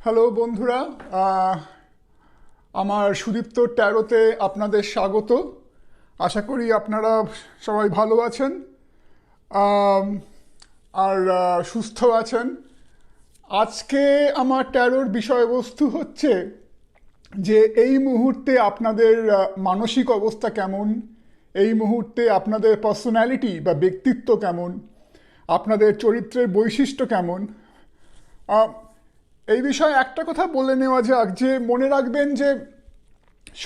Hello বন্ধুরা, আমার সুদীপ্তর ট্যারোতে আপনাদের স্বাগত। আশা করি আপনারা সবাই ভালো আছেন আম, আর সুস্থ আছেন। আজকে আমার ট্যারোর বিষয়বস্তু হচ্ছে যে এই মুহূর্তে আপনাদের মানসিক অবস্থা কেমন, এই মুহূর্তে আপনাদের পার্সোনালিটি বা ব্যক্তিত্ব কেমন, আপনাদের চরিত্রের বৈশিষ্ট্য কেমন। এই বিষয়ে একটা কথা বলে নেওয়া যাক যে মনে রাখবেন যে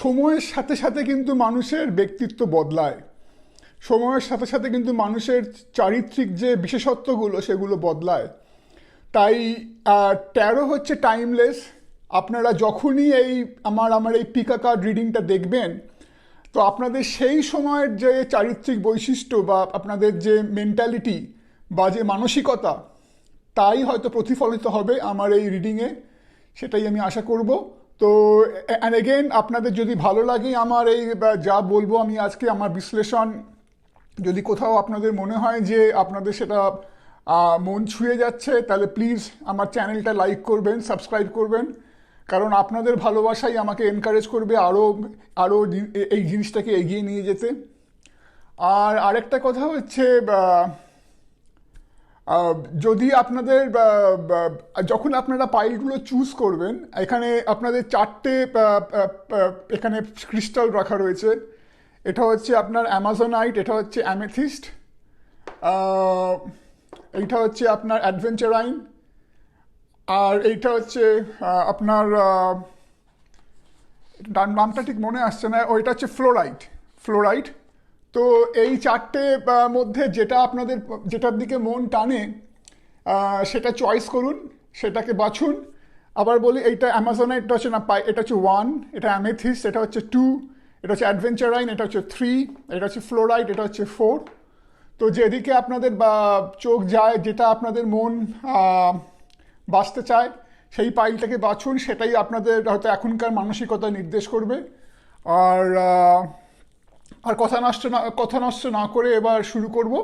সময়ের সাথে সাথে কিন্তু মানুষের ব্যক্তিত্ব বদলায়, সময়ের সাথে সাথে কিন্তু মানুষের চারিত্রিক যে বিশেষত্বগুলো সেগুলো বদলায়। তাই ট্যারো হচ্ছে টাইমলেস। আপনারা যখনই আমার এই পিকা কার্ড রিডিংটা দেখবেন, তো আপনাদের সেই সময়ের যে চারিত্রিক বৈশিষ্ট্য বা আপনাদের যে মেন্টালিটি বা যে মানসিকতা, তাই হয়তো প্রতিফলিত হবে আমার এই রিডিংয়ে, সেটাই আমি আশা করব। তো অ্যান্ড এগেন, আপনাদের যদি ভালো লাগে আমার এই যা বলবো আমি আজকে, আমার বিশ্লেষণ, যদি কোথাও আপনাদের মনে হয় যে আপনাদের সেটা মন ছুঁয়ে যাচ্ছে, তাহলে প্লিজ আমার চ্যানেলটা লাইক করবেন, সাবস্ক্রাইব করবেন, কারণ আপনাদের ভালোবাসাই আমাকে এনকারেজ করবে আরও আরও এই জিনিসটাকে এগিয়ে নিয়ে যেতে। আর আরেকটা কথা হচ্ছে, যদি আপনাদের যখন আপনারা পাইলগুলো চুজ করবেন, এখানে আপনাদের চারটে এখানে ক্রিস্টাল রাখা রয়েছে। এটা হচ্ছে আপনার অ্যামাজনাইট, এটা হচ্ছে অ্যামেথিস্ট, এইটা হচ্ছে আপনার অ্যাডভেঞ্চারাইন, আর এইটা হচ্ছে আপনার নামটা ঠিক মনে আসছে না, ওইটা হচ্ছে ফ্লোরাইট। ফ্লোরাইট। তো এই চারটে মধ্যে যেটা আপনাদের, যেটার দিকে মন টানে সেটা চয়েস করুন, সেটাকে বাছুন। আবার বলি, এইটা অ্যামাজনাইটটা হচ্ছে না, এটা হচ্ছে 1, এটা অ্যামেথিস্ট, এটা হচ্ছে 2, এটা হচ্ছে অ্যাডভেঞ্চারাইন, এটা হচ্ছে 3, এটা হচ্ছে ফ্লোরাইট, এটা হচ্ছে 4। তো যেদিকে আপনাদের চোখ যায়, যেটা আপনাদের মন বাঁচতে চায়, সেই পাইলটাকে বাছুন, সেটাই আপনাদের হয়তো এখনকার মানসিকতা নির্দেশ করবে। আর আর কথা নষ্ট না করে এবার শুরু করব।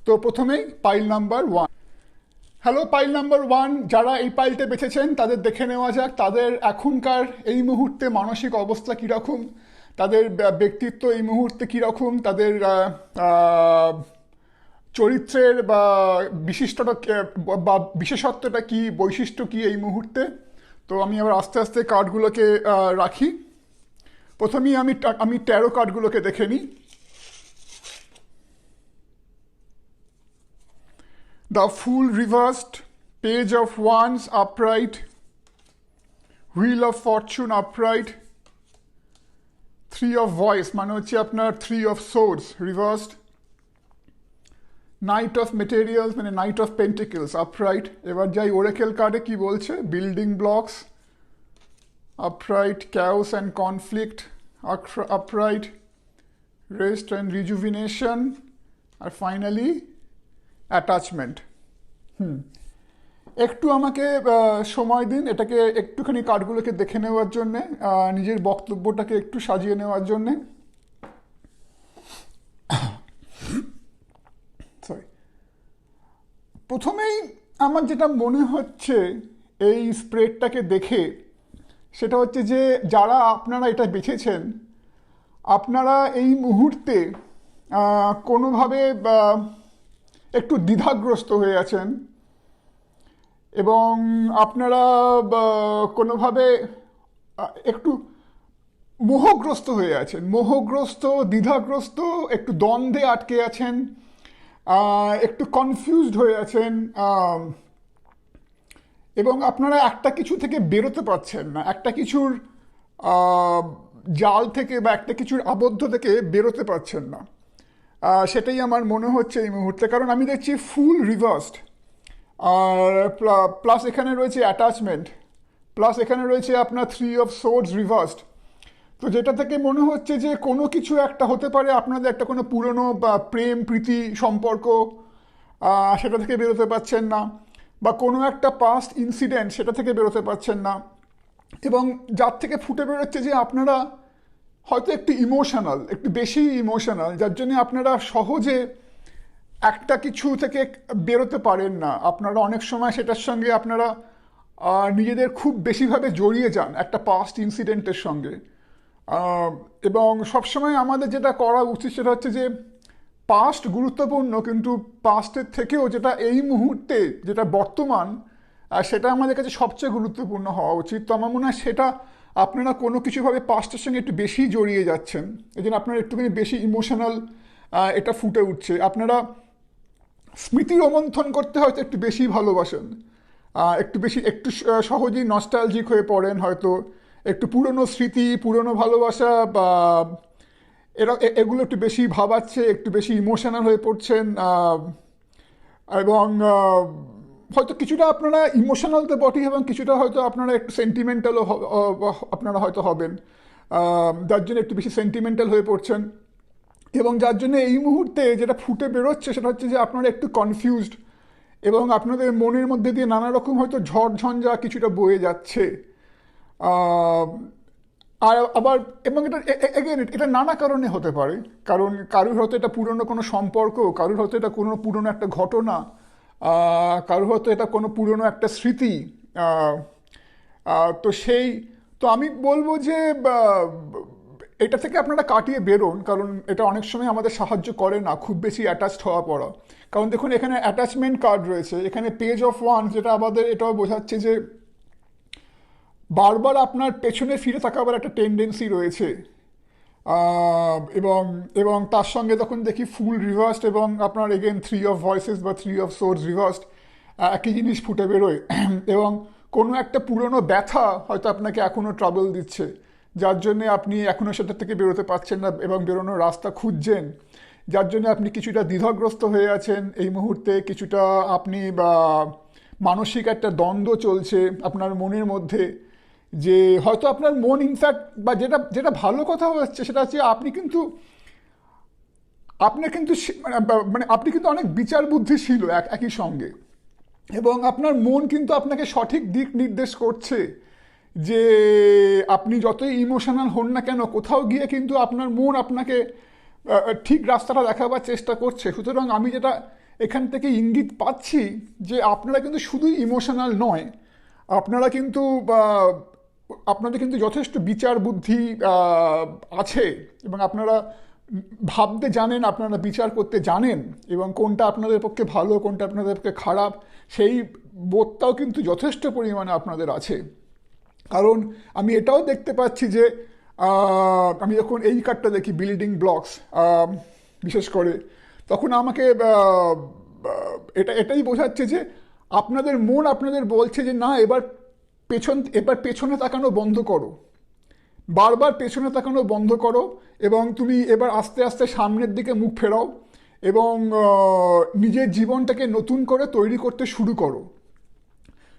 তো প্রথমেই pile number 1। Hello pile number 1, যারা এই পাইলটা বেছেছেন তাদের দেখে নেওয়া যাক তাদের এখনকার এই মুহূর্তে মানসিক অবস্থা কীরকম, তাদের ব্যক্তিত্ব এই মুহূর্তে কীরকম, তাদের চরিত্রের বা বিশিষ্টটা বা বিশেষত্বটা কী, বৈশিষ্ট্য কী এই মুহূর্তে। তো আমি আবার আস্তে আস্তে কার্ডগুলোকে রাখি। প্রথমেই আমি ট্যারো কার্ডগুলোকে দেখে নিই। The fool reversed, page of wands upright, wheel of fortune upright, three of voice মানে হচ্ছে আপনার three of swords reversed, knight of materials মানে নাইট অফ পেন্টিকলস আপরাইট। এবার যাই ওরেকেল কার্ডে কি বলছে। Building blocks upright, chaos and conflict upright, rest and rejuvenation, আর ফাইনালি অ্যাটাচমেন্ট। একটু আমাকে সময় দিন এটাকে একটুখানি কার্ডগুলোকে দেখে নেওয়ার জন্যে, নিজের বক্তব্যটাকে একটু সাজিয়ে নেওয়ার জন্যে। সরি, প্রথমেই আমার যেটা মনে হচ্ছে এই স্প্রেডটাকে দেখে, সেটা হচ্ছে যে যারা আপনারা এটা বেছেছেন, আপনারা এই মুহূর্তে কোনোভাবে একটু দ্বিধাগ্রস্ত হয়ে আছেন, এবং আপনারা কোনোভাবে একটু মোহগ্রস্ত হয়ে আছেন, মোহগ্রস্ত, দ্বিধাগ্রস্ত, একটু দ্বন্দ্বে আটকে আছেন, একটু কনফিউজড হয়ে আছেন, এবং আপনারা একটা কিছু থেকে বেরোতে পারছেন না, একটা কিছুর জাল থেকে বা একটা কিছুর আবদ্ধ থেকে বেরোতে পারছেন না। সেটাই আমার মনে হচ্ছে এই মুহূর্তে, কারণ আমি দেখছি ফুল রিভার্সড, আর প্লাস এখানে রয়েছে অ্যাটাচমেন্ট, প্লাস এখানে রয়েছে আপনার থ্রি অফ সোর্ডস রিভার্সড। তো যেটা থেকে মনে হচ্ছে যে কোনো কিছু একটা হতে পারে, আপনাদের একটা কোনো পুরনো বা প্রেম প্রীতি সম্পর্ক, সেটা থেকে বেরোতে পারছেন না, বা কোনো একটা পাস্ট ইনসিডেন্ট, সেটা থেকে বেরোতে পারছেন না, এবং যার থেকে ফুটে বেরোচ্ছে যে আপনারা হয়তো একটু ইমোশনাল, একটু বেশি ইমোশনাল, যার জন্য আপনারা সহজে একটা কিছু থেকে বেরোতে পারেন না। আপনারা অনেক সময় সেটার সঙ্গে আপনারা নিজেদের খুব বেশিভাবে জড়িয়ে যান একটা পাস্ট ইনসিডেন্টের সঙ্গে। এবং সবসময় আমাদের যেটা করা উচিত সেটা হচ্ছে যে পাস্ট গুরুত্বপূর্ণ, কিন্তু পাস্টের থেকেও যেটা এই মুহূর্তে যেটা বর্তমান, সেটা আমাদের কাছে সবচেয়ে গুরুত্বপূর্ণ হওয়া উচিত। তো আমার মনে হয় সেটা আপনারা কোনো কিছুভাবে পাস্টের সঙ্গে একটু বেশি জড়িয়ে যাচ্ছেন, এই জন্য আপনারা একটুখানি বেশি ইমোশনাল এটা ফুটে উঠছে। আপনারা স্মৃতি রোমন্থন করতে হয়তো একটু বেশি ভালোবাসেন, একটু বেশি একটু সহজেই নস্টালজিক হয়ে পড়েন হয়তো, একটু পুরনো স্মৃতি পুরনো ভালোবাসা বা এগুলো একটু বেশি ভাবাচ্ছে, একটু বেশি ইমোশনাল হয়ে পড়ছেন। এবং হয়তো কিছুটা আপনারা ইমোশনাল তো বটেই, এবং কিছুটা হয়তো আপনারা একটু সেন্টিমেন্টালও আপনারা হয়তো হবেন, যার জন্য একটু বেশি সেন্টিমেন্টাল হয়ে পড়ছেন। এবং যার জন্য এই মুহূর্তে যেটা ফুটে বেরোচ্ছে সেটা হচ্ছে যে আপনারা একটু কনফিউজড, এবং আপনাদের মনের মধ্যে দিয়ে নানা রকম হয়তো ঝড়ঝঞ্ঝা কিছুটা বয়ে যাচ্ছে। আর আবার এবং এটা এগেন এটা নানা কারণে হতে পারে, কারণ কারুর হয়তো এটা পুরনো কোনো সম্পর্ক, কারুর হয়তো এটা কোনো পুরনো একটা ঘটনা, কারুর হয়তো এটা কোনো পুরনো একটা স্মৃতি। আহ, তো তো আমি বলবো যে এটা থেকে আপনারা কাটিয়ে বেরোন, কারণ এটা অনেক সময় আমাদের সাহায্য করে না খুব বেশি অ্যাটাচড হওয়া পড়া। কারণ দেখুন এখানে অ্যাটাচমেন্ট কার্ড রয়েছে, এখানে পেজ অফ ওয়ান, যেটা আমাদের এটাও বোঝাচ্ছে যে বারবার আপনার পেছনে ফিরে তাকাবার একটা টেন্ডেন্সি রয়েছে। এবং এবং তার সঙ্গে তখন দেখি ফুল রিভার্সড এবং আপনার এগেন থ্রি অফ ভয়েসেস বা থ্রি অফ সোর্স রিভার্সড, একই জিনিস ফুটে বেরোয়। এবং কোনো একটা পুরনো ব্যথা হয়তো আপনাকে এখনও ট্রাবল দিচ্ছে, যার জন্যে আপনি এখনও সেটা থেকে বেরোতে পারছেন না এবং বেরোনোর রাস্তা খুঁজছেন, যার জন্য আপনি কিছুটা দ্বিধাগ্রস্ত হয়ে আছেন এই মুহূর্তে, কিছুটা আপনি বা মানসিক একটা দ্বন্দ্ব চলছে আপনার মনের মধ্যে, যে হয়তো আপনার মন ইনফ্যাক্ট বা যেটা যেটা ভালো কথা হচ্ছে সেটা হচ্ছে আপনার কিন্তু মানে আপনি কিন্তু অনেক বিচার বুদ্ধিশীল একই সঙ্গে, এবং আপনার মন কিন্তু আপনাকে সঠিক দিক নির্দেশ করছে যে আপনি যতই ইমোশনাল হন না কেন, কোথাও গিয়ে কিন্তু আপনার মন আপনাকে ঠিক রাস্তাটা দেখাবার চেষ্টা করছে। সুতরাং আমি যেটা এখান থেকে ইঙ্গিত পাচ্ছি যে আপনারা কিন্তু শুধুই ইমোশনাল নয়, আপনারা কিন্তু আপনাদের কিন্তু যথেষ্ট বিচার বুদ্ধি আছে, এবং আপনারা ভাবতে জানেন, আপনারা বিচার করতে জানেন, এবং কোনটা আপনাদের পক্ষে ভালো কোনটা আপনাদের পক্ষে খারাপ সেই বোধটাও কিন্তু যথেষ্ট পরিমাণে আপনাদের আছে। কারণ আমি এটাও দেখতে পাচ্ছি যে আমি যখন এই কার্ডটা দেখি বিল্ডিং ব্লকস বিশেষ করে, তখন আমাকে এটাই বোঝাচ্ছে যে আপনাদের মন আপনাদের বলছে যে না, এবার পেছনে তাকানো বন্ধ করো, বারবার পেছনে তাকানো বন্ধ করো, এবং তুমি এবার আস্তে আস্তে সামনের দিকে মুখ ফেরাও, এবং নিজের জীবনটাকে নতুন করে তৈরি করতে শুরু করো।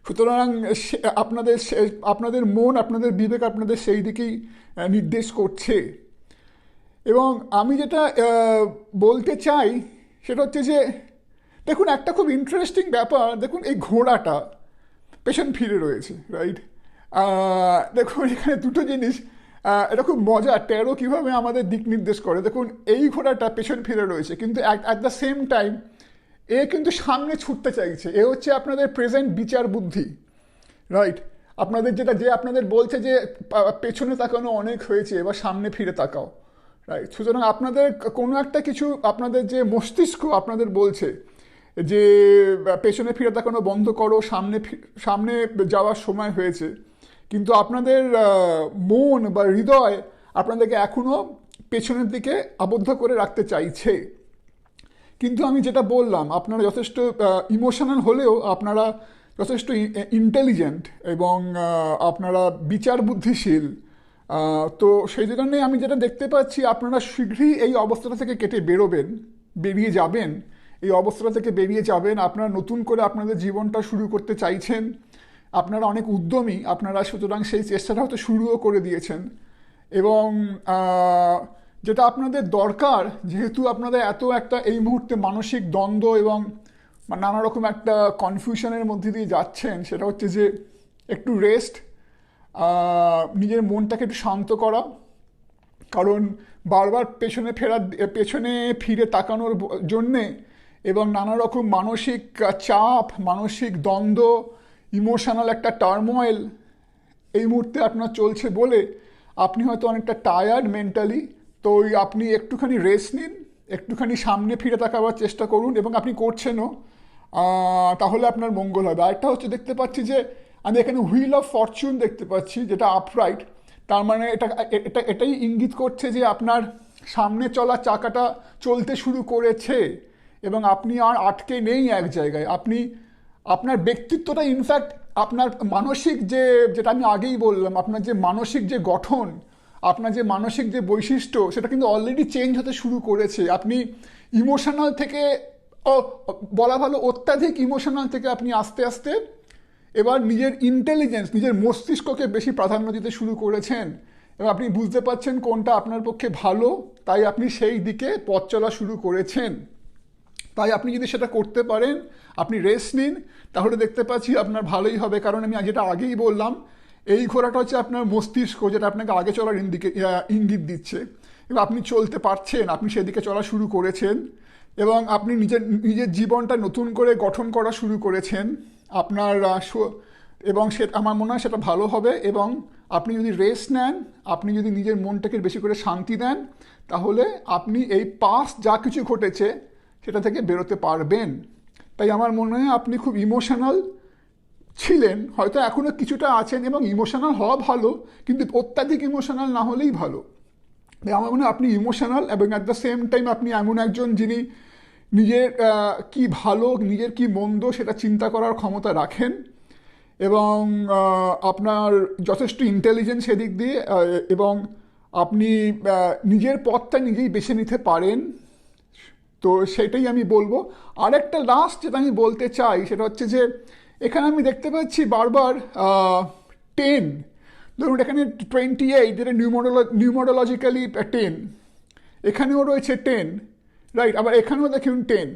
সুতরাং আপনাদের মন আপনাদের বিবেক আপনাদের সেই দিকেই নির্দেশ করছে। এবং আমি যেটা বলতে চাই সেটা হচ্ছে যে দেখুন একটা খুব ইন্টারেস্টিং ব্যাপার, দেখুন এই ঘোড়াটা পেছন ফিরে রয়েছে, রাইট? দেখুন এখানে দুটো জিনিস, এটা খুব মজা, ট্যারো কীভাবে আমাদের দিক নির্দেশ করে। দেখুন এই ঘোড়াটা পেছন ফিরে রয়েছে, কিন্তু অ্যাট দ্য সেম টাইম কিন্তু সামনে ছুটতে চাইছে। হচ্ছে আপনাদের প্রেজেন্ট বিচার বুদ্ধি, রাইট? আপনাদের বলছে যে পেছনে তাকানো অনেক হয়েছে, এবার সামনে ফিরে তাকাও, রাইট? সুতরাং আপনাদের কোনো একটা কিছু আপনাদের যে মস্তিষ্ক আপনাদের বলছে যে পেছনে ফিরে তাকানো বন্ধ করো, সামনে যাওয়ার সময় হয়েছে, কিন্তু আপনাদের মন বা হৃদয় আপনাদেরকে এখনও পেছনের দিকে আবদ্ধ করে রাখতে চাইছে। কিন্তু আমি যেটা বললাম, আপনারা যথেষ্ট ইমোশনাল হলেও আপনারা যথেষ্ট ইন্টেলিজেন্ট, এবং আপনারা বিচার বুদ্ধিশীল। তো সেই জন্যে আমি যেটা দেখতে পাচ্ছি আপনারা শীঘ্রই এই অবস্থাটা থেকে বেরিয়ে যাবেন, এই অবস্থাটা থেকে বেরিয়ে যাবেন। আপনারা নতুন করে আপনাদের জীবনটা শুরু করতে চাইছেন, আপনারা অনেক উদ্যমী আপনারা, সুতরাং সেই চেষ্টাটা হয়তো শুরুও করে দিয়েছেন। এবং যেটা আপনাদের দরকার, যেহেতু আপনাদের এত একটা এই মুহূর্তে মানসিক দ্বন্দ্ব এবং নানা রকম একটা কনফিউশনের মধ্যে দিয়ে যাচ্ছেন, সেটা হচ্ছে যে একটু রেস্ট, নিজের মনটাকে একটু শান্ত করা। কারণ বারবার পেছনে ফিরে তাকানোর জন্যে এবং নানা রকম মানসিক চাপ, মানসিক দ্বন্দ্ব ইমোশনাল একটা টার্মোয়েল এই মুহূর্তে আপনার চলছে বলে আপনি হয়তো অনেকটা টায়ার্ড মেন্টালি। তো ওই আপনি একটুখানি রেস্ট নিন, একটুখানি সামনে ফিরে তাকাবার চেষ্টা করুন, এবং আপনি করছেনও, তাহলে আপনার মঙ্গল হবে। আরেকটা হচ্ছে দেখতে পাচ্ছি যে আমি এখানে হুইল অফ ফরচুন দেখতে পাচ্ছি, যেটা আপরাইট। তার মানে এটাই ইঙ্গিত করছে যে আপনার সামনে চলা চাকাটা চলতে শুরু করেছে এবং আপনি আর আটকে নেই এক জায়গায়। আপনি আপনার ব্যক্তিত্বটা ইনফ্যাক্ট আপনার মানসিক যেটা আমি আগেই বললাম, আপনার যে মানসিক যে গঠন, আপনার যে মানসিক যে বৈশিষ্ট্য, সেটা কিন্তু অলরেডি চেঞ্জ হতে শুরু করেছে। আপনি ইমোশনাল থেকে বলা ভালো অত্যাধিক ইমোশনাল থেকে আপনি আস্তে আস্তে এবার নিজের ইন্টেলিজেন্স, নিজের মস্তিষ্ককে বেশি প্রাধান্য দিতে শুরু করেছেন এবং আপনি বুঝতে পারছেন কোনটা আপনার পক্ষে ভালো, তাই আপনি সেই দিকে পথ চলা শুরু করেছেন। তাই আপনি যদি সেটা করতে পারেন, আপনি রেস্ট নিন, তাহলে দেখতে পাচ্ছি আপনার ভালোই হবে। কারণ আমি যেটা আগেই বললাম, এই ঘোড়াটা হচ্ছে আপনার মস্তিষ্ক, যেটা আপনাকে আগে চলার ইঙ্গিত দিচ্ছে, এবং আপনি চলতে পারছেন, আপনি সেদিকে চলা শুরু করেছেন এবং আপনি নিজের জীবনটা নতুন করে গঠন করা শুরু করেছেন আপনার এবং সে আমার মনে হয় সেটা ভালো হবে। এবং আপনি যদি রেস্ট নেন, আপনি যদি নিজের মনটাকে বেশি করে শান্তি দেন, তাহলে আপনি এই পাস্ট যা কিছু ঘটেছে সেটা থেকে বেরোতে পারবেন। তাই আমার মনে হয় আপনি খুব ইমোশনাল ছিলেন, হয়তো এখনও কিছুটা আছেন, এবং ইমোশনাল হওয়া ভালো, কিন্তু অত্যাধিক ইমোশনাল না হলেই ভালো। তাই আমার মনে হয় আপনি ইমোশনাল, এবং অ্যাট দ্য সেম টাইম আপনি এমন একজন যিনি নিজের কি ভালো, নিজের কি মন্দ সেটা চিন্তা করার ক্ষমতা রাখেন, এবং আপনার যথেষ্ট ইন্টেলিজেন্স সেদিক দিয়ে, এবং আপনি নিজের পথটা নিজেই বেছে নিতে পারেন। তো সেটাই আমি বলবো। আরেকটা লাস্ট যেটা আমি বলতে চাই সেটা হচ্ছে যে এখানে আমি দেখতে পাচ্ছি বারবার 10, ধরুন এখানে 28, যেটা নিউমোরোলজিক্যালি 10, এখানেও রয়েছে 10, রাইট? আবার এখানেও দেখুন 10।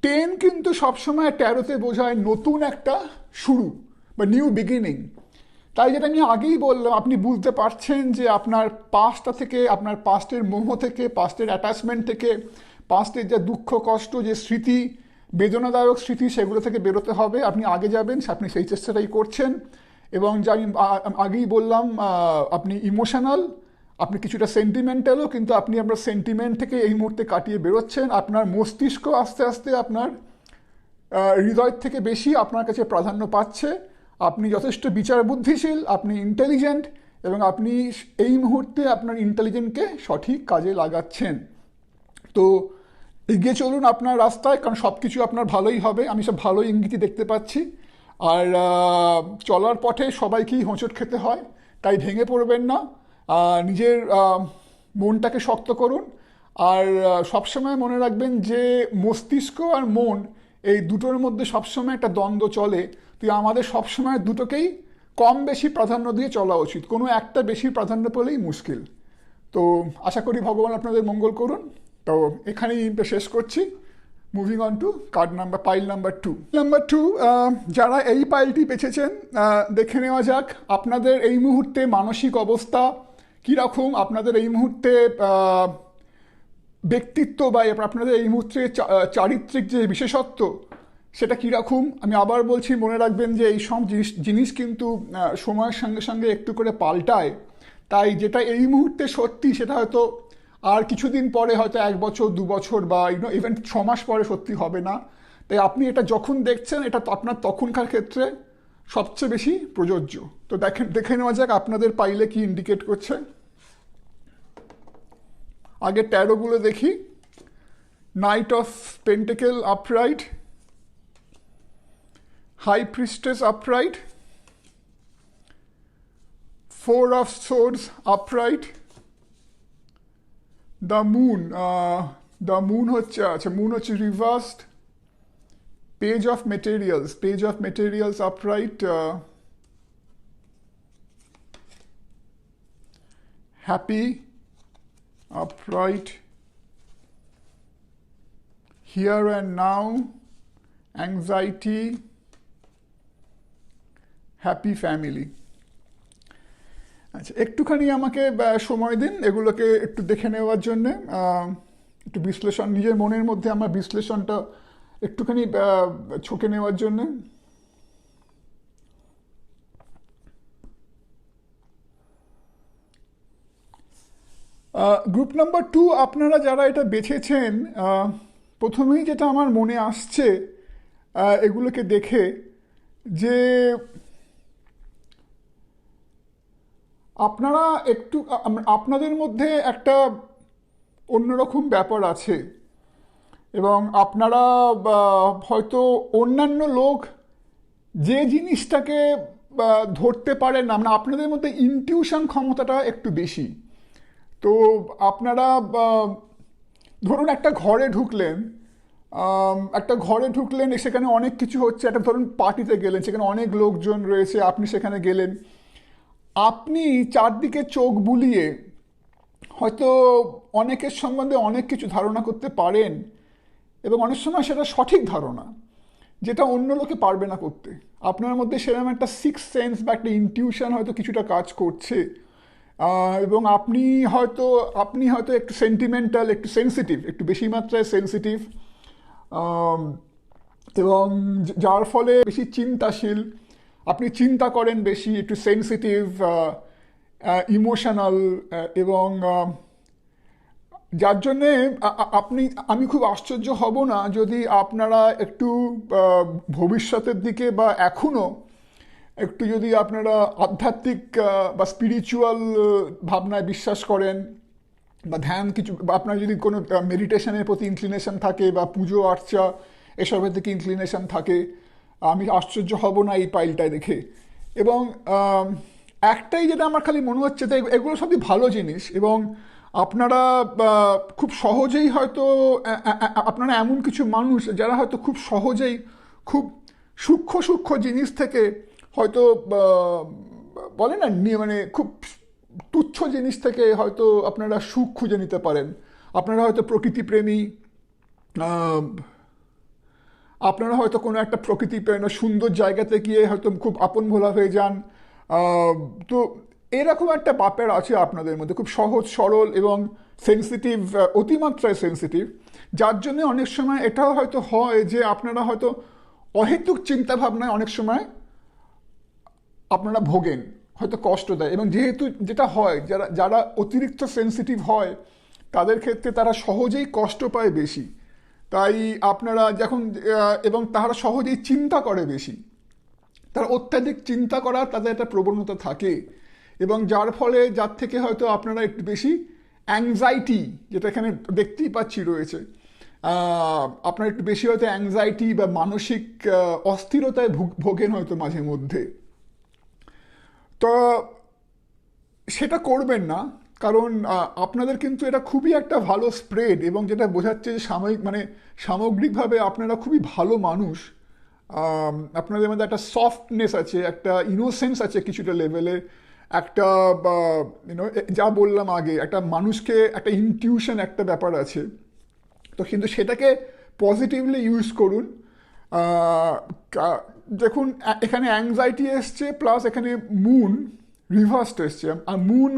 10 কিন্তু সবসময় 13তে বোঝায় নতুন একটা শুরু বা নিউ বিগিনিং। তাই যেটা আমি আগেই বললাম, আপনি বুঝতে পারছেন যে আপনার পাস্টটা থেকে, আপনার পাস্টের মোহ থেকে, পাস্টের অ্যাটাচমেন্ট থেকে, পাস্টের যে দুঃখ কষ্ট, যে স্মৃতি, বেদনাদায়ক স্মৃতি, সেগুলো থেকে বেরোতে হবে। আপনি আগে যাবেন, আপনি সেই চেষ্টাটাই করছেন। এবং যা আমি আগেই বললাম, আপনি ইমোশনাল, আপনি কিছুটা সেন্টিমেন্টালও, কিন্তু আপনি আপনার সেন্টিমেন্ট থেকে এই মুহূর্তে কাটিয়ে বেরোচ্ছেন। আপনার মস্তিষ্ক আস্তে আস্তে আপনার হৃদয় থেকে বেশি আপনার কাছে প্রাধান্য পাচ্ছে। আপনি যথেষ্ট বিচার বুদ্ধিশীল, আপনি ইন্টেলিজেন্ট, এবং আপনি এই মুহূর্তে আপনার ইন্টেলিজেন্টকে সঠিক কাজে লাগাচ্ছেন। তো এগিয়ে চলুন আপনার রাস্তায়, কারণ সব কিছু আপনার ভালোই হবে, আমি সব ভালো ইঙ্গিতই দেখতে পাচ্ছি। আর চলার পথে সবাইকেই হোঁচট খেতে হয়, তাই ভেঙে পড়বেন না, নিজের মনটাকে শক্ত করুন। আর সবসময় মনে রাখবেন যে মস্তিষ্ক আর মন, এই দুটোর মধ্যে সবসময় একটা দ্বন্দ্ব চলে। তো আমাদের সবসময় দুটোকেই কম বেশি প্রাধান্য দিয়ে চলা উচিত, কোনো একটা বেশি প্রাধান্য পেলেই মুশকিল। তো আশা করি ভগবান আপনাদের মঙ্গল করুন। তো এখানেই শেষ করছি। Moving on to pile number 2। Number 2, যারা এই পাইলটি বেছেছেন, দেখে নেওয়া যাক আপনাদের এই মুহূর্তে মানসিক অবস্থা কীরকম, আপনাদের এই মুহূর্তে ব্যক্তিত্ব বা আপনাদের এই মুহূর্তে চারিত্রিক যে বিশেষত্ব সেটা কীরকম। আমি আবার বলছি, মনে রাখবেন যে এই সব জিনিস কিন্তু সময়ের সঙ্গে সঙ্গে একটু করে পাল্টায়। তাই যেটা এই মুহূর্তে সত্যি, সেটা হয়তো আর কিছুদিন পরে, হয়তো 1 বছর 2 বছর বা ইভেন 6 মাস পরে সত্যি হবে না। তাই আপনি এটা যখন দেখছেন, এটা তো আপনার তখনকার ক্ষেত্রে সবচেয়ে বেশি প্রযোজ্য। তো দেখে নেওয়া যাক আপনাদের পাইলে কি ইন্ডিকেট করছে। আগে ট্যারোগুলো দেখি। Knight of pentacle upright, high priestess upright, 4 of swords upright, the moon হচ্ছে, আচ্ছা মুন হচ্ছে reversed, page of materials upright, happy upright, here and now, anxiety, happy family। আচ্ছা, একটুখানি আমাকে সময় দিন এগুলোকে একটু দেখে নেওয়ার জন্যে, একটু বিশ্লেষণ, নিজের মনের মধ্যে আমার বিশ্লেষণটা একটুখানি ছকে নেওয়ার জন্যে। গ্রুপ নাম্বার 2, আপনারা যারা এটা বেছেছেন, প্রথমেই যেটা আমার মনে আসছে এগুলোকে দেখে, যে আপনারা একটু আপনাদের মধ্যে একটা অন্যরকম ব্যাপার আছে, এবং আপনারা হয়তো অন্যান্য লোক যে জিনিসটাকে ধরতে পারেন না, মানে আপনাদের মধ্যে ইনটিউশন ক্ষমতাটা একটু বেশি। তো আপনারা ধরুন একটা ঘরে ঢুকলেন, সেখানে অনেক কিছু হচ্ছে, একটা ধরুন পার্টিতে গেলেন, সেখানে অনেক লোকজন রয়েছে, আপনি সেখানে গেলেন, আপনি চারদিকে চোখ বুলিয়ে হয়তো অনেকের সম্বন্ধে অনেক কিছু ধারণা করতে পারেন, এবং অনেক সময় সেটা সঠিক ধারণা, যেটা অন্য লোকে পারবে না করতে। আপনার মধ্যে সেরকম একটা সিক্স সেন্স বা একটা ইনটিউশন হয়তো কিছুটা কাজ করছে, এবং আপনি হয়তো একটু সেন্টিমেন্টাল, একটু সেন্সিটিভ, একটু বেশি মাত্রায় সেন্সিটিভ, এবং যার ফলে বেশি চিন্তাশীল, আপনি চিন্তা করেন বেশি, একটু সেন্সিটিভ, ইমোশনাল, এবং যার জন্যে আমি খুব আশ্চর্য হব না যদি আপনারা একটু ভবিষ্যতের দিকে বা এখনও একটু যদি আপনারা আধ্যাত্মিক বা স্পিরিচুয়াল ভাবনায় বিশ্বাস করেন, বা ধ্যান কিছু, বা আপনার যদি কোনো মেডিটেশনের প্রতি ইনক্লিনেশন থাকে, বা পুজো আর্চা এসবের দিকে ইনক্লিনেশন থাকে, আমি আশ্চর্য হব না এই পাইলটায় দেখে। এবং একটাই যেটা আমার খালি মনে হচ্ছে, তাই এগুলো সবই ভালো জিনিস, এবং আপনারা খুব সহজেই হয়তো আপনারা এমন কিছু মানুষ যারা হয়তো খুব সহজেই খুব সূক্ষ্ম সূক্ষ্ম জিনিস থেকে হয়তো বলে না, মানে খুব তুচ্ছ জিনিস থেকে হয়তো আপনারা সুখ খুঁজে নিতে পারেন। আপনারা হয়তো প্রকৃতিপ্রেমী, আহ, আপনারা হয়তো কোনো একটা সুন্দর জায়গাতে গিয়ে হয়তো খুব আপন ভোলা হয়ে যান। তো এরকম একটা ব্যাপার আছে আপনাদের মধ্যে, খুব সহজ সরল এবং সেন্সিটিভ, অতিমাত্রায় সেন্সিটিভ, যার জন্য অনেক সময় এটাও হয়তো হয় যে আপনারা হয়তো অহেতুক চিন্তা ভাবনায় অনেক সময় আপনারা ভোগেন, হয়তো কষ্ট দেয়। এবং যেহেতু যেটা হয়, যারা যারা অতিরিক্ত সেন্সিটিভ হয় তাদের ক্ষেত্রে তারা সহজেই কষ্ট পায় বেশি। তাই আপনারা যখন এবং তারা সহজেই চিন্তা করে বেশি, তার অত্যাধিক চিন্তা করার তাদের একটা প্রবণতা থাকে, এবং যার থেকে হয়তো আপনারা একটু বেশি অ্যাংজাইটি, যেটা এখানে দেখতেই পাচ্ছি রয়েছে, আপনার একটু বেশি হয়তো অ্যাংজাইটি বা মানসিক অস্থিরতায় ভোগেন হয়তো মাঝে মধ্যে। তো সেটা করবেন না, কারণ আপনাদের কিন্তু এটা খুবই একটা ভালো স্প্রেড, এবং যেটা বোঝাচ্ছে যে সামগ্রিকভাবে আপনারা খুবই ভালো মানুষ। আপনাদের মধ্যে একটা সফটনেস আছে, একটা ইনোসেন্স আছে কিছুটা লেভেলে, একটা যা বললাম আগে, একটা মানুষকে একটা ইনটিউশন একটা ব্যাপার আছে। তো কিন্তু সেটাকে পজিটিভলি ইউজ করুন। দেখুন, এখানে অ্যাংজাইটি এসছে, প্লাস এখানে মুন রিভার্সড এসছে। আর মুন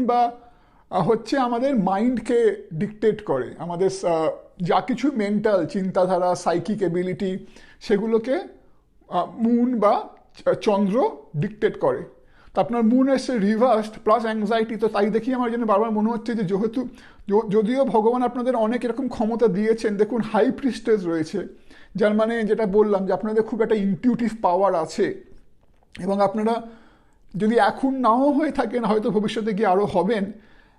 হচ্ছে আমাদের মাইন্ডকে ডিকটেট করে, আমাদের যা কিছু মেন্টাল চিন্তাধারা, সাইকিক এবিলিটি, সেগুলোকে মুন বা চন্দ্র ডিকটেট করে। তো আপনার মুন এসছে রিভার্সড প্লাস অ্যাংজাইটি। তো তাই দেখি আমার জন্য বারবার মনে হচ্ছে যে যেহেতু যদিও ভগবান আপনাদের অনেক এরকম ক্ষমতা দিয়েছেন, দেখুন হাই প্রিস্টেস রয়েছে, যার মানে যেটা বললাম যে আপনাদের খুব একটা ইনটিউটিভ পাওয়ার আছে, এবং আপনারা যদি এখন নাও হয়ে থাকেন হয়তো ভবিষ্যতে গিয়ে আরও হবেন।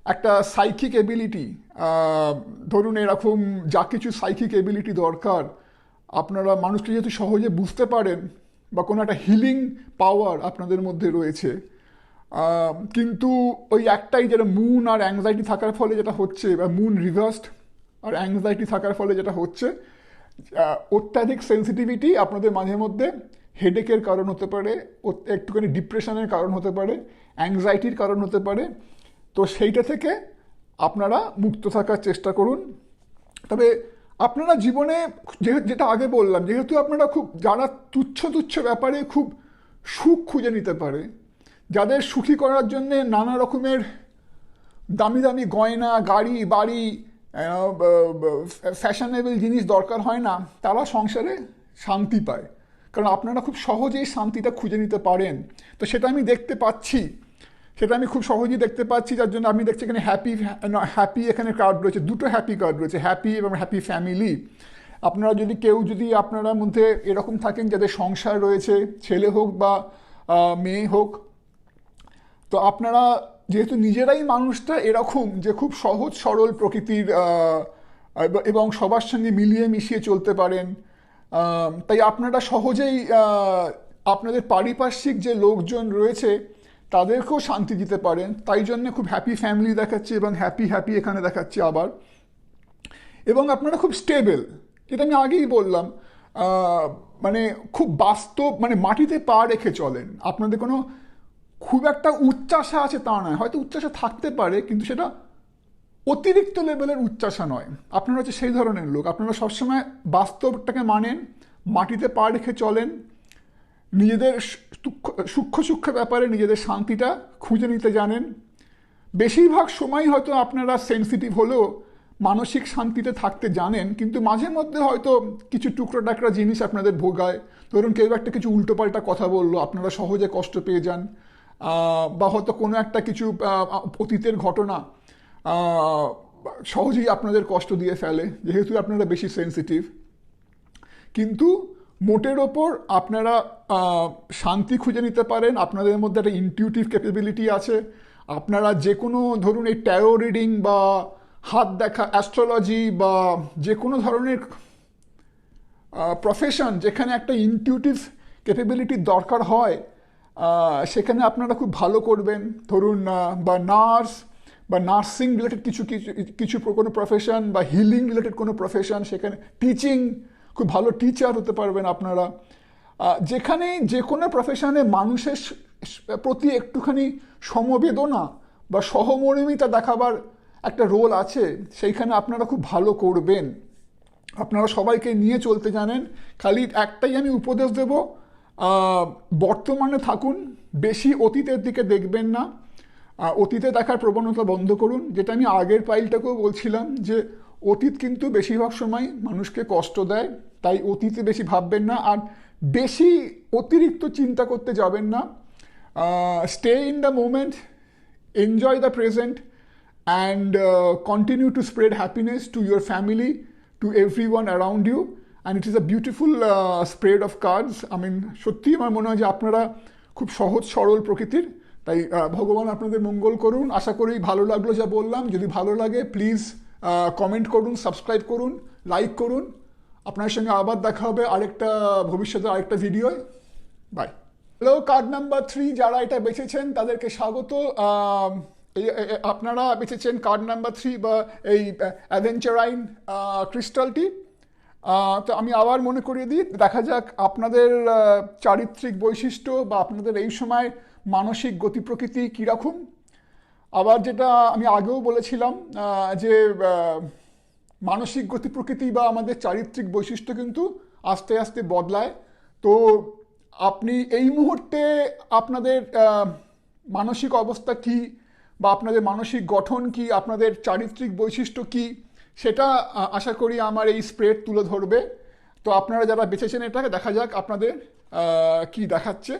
একটা সাইকিক এবিলিটি, ধরুন এরকম যা কিছু সাইকিক এবিলিটি দরকার, আপনারা মানুষকে যেহেতু সহজে বুঝতে পারেন, বা কোনো একটা হিলিং পাওয়ার আপনাদের মধ্যে রয়েছে। কিন্তু ওই একটাই, যেটা মুন আর অ্যাংজাইটি থাকার ফলে যেটা হচ্ছে, বা মুন রিভার্সড আর অ্যাংজাইটি থাকার ফলে যেটা হচ্ছে, অত্যাধিক সেন্সিটিভিটি আপনাদের মাঝে মধ্যে হেডেকের কারণ হতে পারে, একটুখানি ডিপ্রেশনের কারণ হতে পারে, অ্যাংজাইটির কারণ হতে পারে। তো সেইটা থেকে আপনারা মুক্ত থাকার চেষ্টা করুন। তবে আপনারা জীবনে যেটা আগে বললাম, যেহেতু আপনারা খুব, যারা তুচ্ছ তুচ্ছ ব্যাপারে খুব সুখ খুঁজে নিতে পারে, যাদের সুখী করার জন্যে নানা রকমের দামি দামি গয়না, গাড়ি বাড়ি, ফ্যাশনেবল জিনিস দরকার হয় না, তারা সংসারে শান্তি পায়, কারণ আপনারা খুব সহজেই শান্তিটা খুঁজে নিতে পারেন। তো সেটা আমি দেখতে পাচ্ছি। সেটা আমি খুব সহজেই দেখতে পাচ্ছি, যার জন্য আমি দেখছি এখানে হ্যাপি এখানে কার্ড রয়েছে, দুটো হ্যাপি কার্ড রয়েছে, হ্যাপি এবং হ্যাপি ফ্যামিলি। আপনারা যদি আপনার মধ্যে এরকম থাকেন যাদের সংসার রয়েছে, ছেলে হোক বা মেয়ে হোক, তো আপনারা যেহেতু নিজেরাই মানুষটা এরকম যে খুব সহজ সরল প্রকৃতির এবং সবার সঙ্গে মিলিয়ে মিশিয়ে চলতে পারেন, তাই আপনারা সহজেই আপনাদের পারিপার্শ্বিক যে লোকজন রয়েছে তাদেরকেও শান্তি দিতে পারেন। তাই জন্য খুব হ্যাপি ফ্যামিলি দেখাচ্ছে এবং হ্যাপি এখানে দেখাচ্ছে আবার। এবং আপনারা খুব স্টেবল, যেটা আমি আগেই বললাম, মানে খুব বাস্তব, মানে মাটিতে পা রেখে চলেন। আপনাদের কোনো খুব একটা উচ্চাশা আছে তা নয়, হয়তো উচ্চাশা থাকতে পারে কিন্তু সেটা অতিরিক্ত লেভেলের উচ্চাশা নয়। আপনারা হচ্ছে সেই ধরনের লোক, আপনারা সবসময় বাস্তবটাকে মানেন, মাটিতে পা রেখে চলেন, নিজেদের সূক্ষ্ম ব্যাপারে নিজেদের শান্তিটা খুঁজে নিতে জানেন। বেশিরভাগ সময় হয়তো আপনারা সেন্সিটিভ হলেও মানসিক শান্তিতে থাকতে জানেন, কিন্তু মাঝে মধ্যে হয়তো কিছু টুকরো টাকরা জিনিস আপনাদের ভোগায়। ধরুন কেউ একটা কিছু উল্টোপাল্টা কথা বললো, আপনারা সহজে কষ্ট পেয়ে যান, বা হয়তো কোনো একটা কিছু অতীতের ঘটনা সহজেই আপনাদের কষ্ট দিয়ে ফেলে, যেহেতু আপনারা বেশি সেন্সিটিভ। কিন্তু মোটের ওপর আপনারা শান্তি খুঁজে নিতে পারেন, আপনাদের মধ্যে একটা ইনটিউটিভ ক্যাপাবিলিটি আছে। আপনারা যে কোনো, ধরুন এই ট্যারো রিডিং বা হাত দেখা, অ্যাস্ট্রোলজি বা যে কোনো ধরনের প্রফেশন যেখানে একটা ইনটিউটিভ ক্যাপাবিলিটির দরকার হয়, সেখানে আপনারা খুব ভালো করবেন। ধরুন বা নার্স বা নার্সিং রিলেটেড কিছু কোনো প্রফেশন, বা হিলিং রিলেটেড কোনো প্রফেশন, সেখানে টিচিং, খুব ভালো টিচার হতে পারবেন আপনারা। যেখানে যে কোনো প্রফেশনে মানুষের প্রতি একটুখানি সমবেদনা বা সহমর্মিতা দেখাবার একটা রোল আছে, সেইখানে আপনারা খুব ভালো করবেন। আপনারা সবাইকে নিয়ে চলতে জানেন। খালি একটাই আমি উপদেশ দেব, বর্তমানে থাকুন, বেশি অতীতের দিকে দেখবেন না, অতীতে দেখার প্রবণতা বন্ধ করুন। যেটা আমি আগের পাইলটাকেও বলছিলাম যে অতীত কিন্তু বেশিরভাগ সময় মানুষকে কষ্ট দেয়, তাই অতীতে বেশি ভাববেন না, আর বেশি অতিরিক্ত চিন্তা করতে যাবেন না। Stay in the moment, enjoy the present, and continue to spread happiness to your family, to everyone around you, and it is a beautiful spread of cards. I mean, সত্যি আমার মনে হয় যে আপনারা খুব সহজ সরল প্রকৃতির, তাই ভগবান আপনাদের মঙ্গল করুন। আশা করি ভালো লাগলো যা বললাম। যদি ভালো লাগে প্লিজ কমেন্ট করুন, সাবস্ক্রাইব করুন, লাইক করুন। আপনার সঙ্গে আবার দেখা হবে ভবিষ্যতে আরেকটা ভিডিওয়। বাই। হ্যালো, কার্ড নাম্বার 3 যারা এটা বেছেছেন তাদেরকে স্বাগত। আপনারা বেছেছেন কার্ড নাম্বার 3 বা এই অ্যাডভেঞ্চারাইন ক্রিস্টালটি। তো আমি আবার মনে করিয়ে দিই, দেখা যাক আপনাদের চারিত্রিক বৈশিষ্ট্য বা আপনাদের এই সময় মানসিক গতি প্রকৃতি কীরকম। আবার যেটা আমি আগেও বলেছিলাম যে মানসিক গতি প্রকৃতি বা আমাদের চারিত্রিক বৈশিষ্ট্য কিন্তু আস্তে আস্তে বদলায়। তো আপনি এই মুহূর্তে আপনাদের মানসিক অবস্থা কী, বা আপনাদের মানসিক গঠন কি, আপনাদের চারিত্রিক বৈশিষ্ট্য কি, সেটা আশা করি আমার এই স্প্রেড তুলে ধরবে। তো আপনারা যারা বেছেছেন এটাকে, দেখা যাক আপনাদের কি দেখাচ্ছে।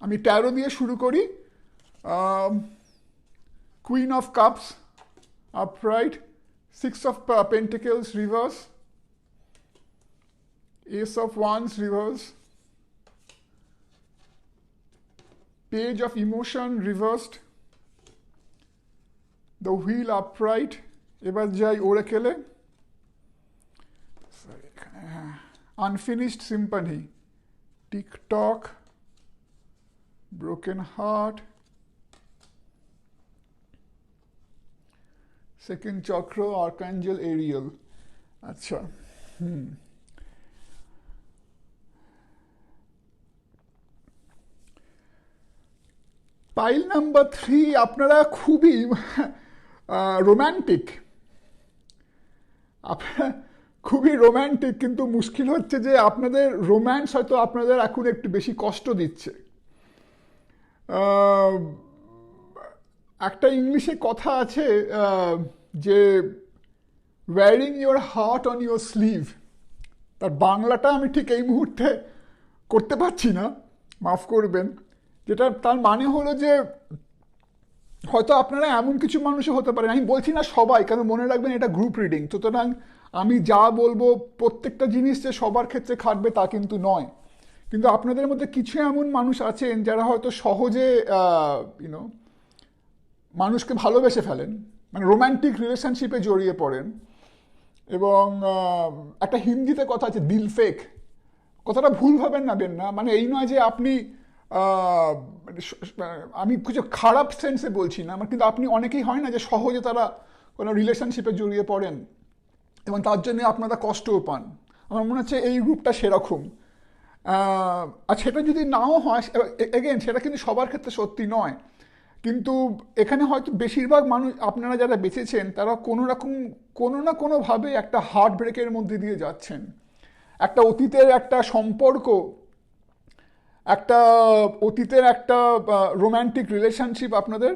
আমি ট্যারো দিয়ে শুরু করি। Queen of cups upright, 6 of Pentacles reverse, Ace of Wands reverse, Page of Emotion reversed, the Wheel upright, এবার যাই ওরাকেলে, Unfinished Symphony, TikTok, Broken Heart, Second Chakra, Archangel Ariel। আচ্ছা, পাইল নাম্বার 3 আপনারা খুবই রোম্যান্টিক, আপনারা খুবই রোম্যান্টিক, কিন্তু মুশকিল হচ্ছে যে আপনাদের রোম্যান্স হয়তো আপনাদের এখন একটু বেশি কষ্ট দিচ্ছে। একটা ইংলিশে কথা আছে যে wearing your heart on your sleeve, তার বাংলাটা আমি ঠিক এই মুহূর্তে করতে পারছি না, মাফ করবেন। যেটা তার মানে হলো যে হয়তো আপনারা এমন কিছু মানুষও হতে পারেন, আমি বলছি না সবাই, কারণ মনে রাখবেন এটা গ্রুপ রিডিং, সুতরাং আমি যা বলবো প্রত্যেকটা জিনিস যে সবার ক্ষেত্রে খাটবে তা কিন্তু নয়। কিন্তু আপনাদের মধ্যে কিছু এমন মানুষ আছেন যারা হয়তো সহজে ইউনো মানুষকে ভালোবেসে ফেলেন, মানে রোম্যান্টিক রিলেশনশিপে জড়িয়ে পড়েন। এবং একটা হিন্দিতে কথা আছে দিল ফেক, কথাটা ভুল ভাবেন না বেন না, মানে এই নয় যে আপনি মানে আমি কিছু খারাপ সেন্সে বলছি না, কিন্তু আপনি অনেকেই হয় না যে সহজে তারা কোনো রিলেশনশিপে জড়িয়ে পড়েন এবং তার জন্য আপনারা কষ্টও পান। আমার মনে হচ্ছে এই গ্রুপটা সেরকম। আর সেটা যদি নাও হয়, এগেন সেটা কিন্তু সবার ক্ষেত্রে সত্যি নয়, কিন্তু এখানে হয়তো বেশিরভাগ মানুষ আপনারা যারা বেঁচেছেন তারা কোনো না কোনোভাবে একটা হার্ট ব্রেকের মধ্যে দিয়ে যাচ্ছেন। একটা অতীতের একটা সম্পর্ক, একটা অতীতের একটা রোম্যান্টিক রিলেশনশিপ আপনাদের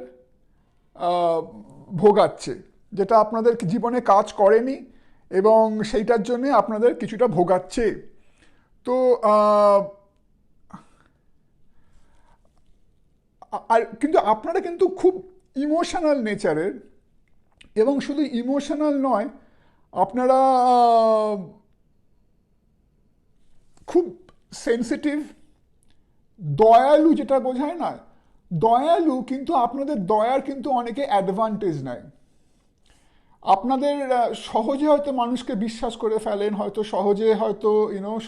ভোগাচ্ছে, যেটা আপনাদের জীবনে কাজ করেনি এবং সেইটার জন্যে আপনাদের কিছুটা ভোগাচ্ছে। তো আর কিন্তু আপনারা কিন্তু খুব ইমোশনাল নেচারের, এবং শুধু ইমোশনাল নয়, আপনারা খুব সেন্সিটিভ, দয়ালু, যেটা বোঝায় না দয়ালু, কিন্তু আপনাদের দয়ার কিন্তু অনেকে অ্যাডভান্টেজ নেয়। আপনাদের সহজে হয়তো মানুষকে বিশ্বাস করে ফেলেন, হয়তো সহজে হয়তো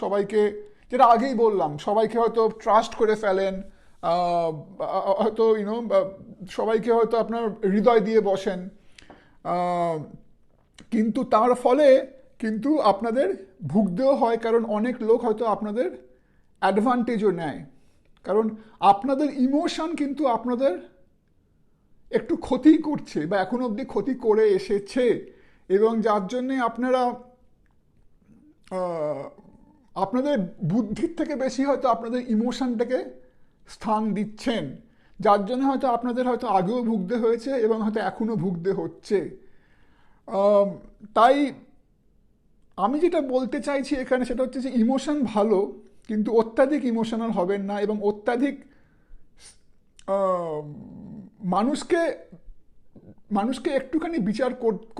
সবাইকে, যেটা আগেই বললাম, সবাইকে হয়তো ট্রাস্ট করে ফেলেন, হয়তো সবাইকে হয়তো আপনার হৃদয় দিয়ে বসেন, কিন্তু তার ফলে কিন্তু আপনাদের ভুগতেও হয়, কারণ অনেক লোক হয়তো আপনাদের অ্যাডভান্টেজও নেয়, কারণ আপনাদের ইমোশন কিন্তু আপনাদের একটু ক্ষতি করছে বা এখনো অবধি ক্ষতি করে এসেছে, এবং যার জন্যে আপনারা আপনাদের বুদ্ধির থেকে বেশি হয়তো আপনাদের ইমোশনটাকে স্থান দিচ্ছেন, যার জন্য হয়তো আপনাদের হয়তো আগেও ভুগতে হয়েছে এবং হয়তো এখনও ভুগতে হচ্ছে। তাই আমি যেটা বলতে চাইছি এখানে সেটা হচ্ছে যে ইমোশন ভালো, কিন্তু অত্যাধিক ইমোশনাল হবেন না, এবং অত্যাধিক মানুষকে মানুষকে একটুখানি বিচার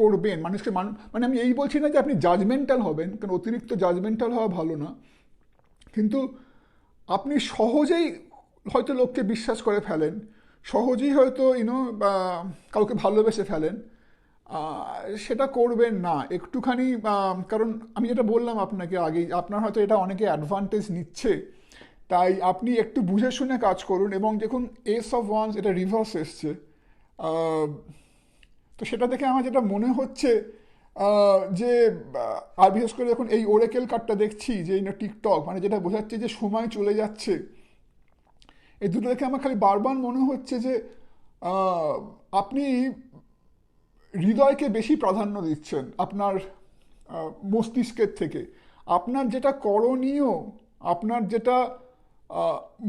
করবেন, মানুষকে মানে আমি এই বলছি না যে আপনি জাজমেন্টাল হবেন, কারণ অতিরিক্ত জাজমেন্টাল হওয়া ভালো না, কিন্তু আপনি সহজেই হয়তো লোককে বিশ্বাস করে ফেলেন, সহজেই হয়তো কাউকে ভালোবেসে ফেলেন। সেটা করবেন না একটুখানি, কারণ আমি যেটা বললাম আপনাকে আগেই, আপনার হয়তো এটা অনেকে অ্যাডভান্টেজ নিচ্ছে, তাই আপনি একটু বুঝে শুনে কাজ করুন। এবং দেখুন এস অফ ওয়ান্স এটা রিভার্স এসছে, তো সেটা দেখে আমার যেটা মনে হচ্ছে যে আর বিশেষ করে যখন এই ওরেকেল কার্ডটা দেখছি যে টিকটক, মানে যেটা বোঝাচ্ছে যে সময় চলে যাচ্ছে, এই দুটো দেখে আমার খালি বারবার মনে হচ্ছে যে আপনি হৃদয়কে বেশি প্রাধান্য দিচ্ছেন আপনার মস্তিষ্কের থেকে। আপনার যেটা করণীয়, আপনার যেটা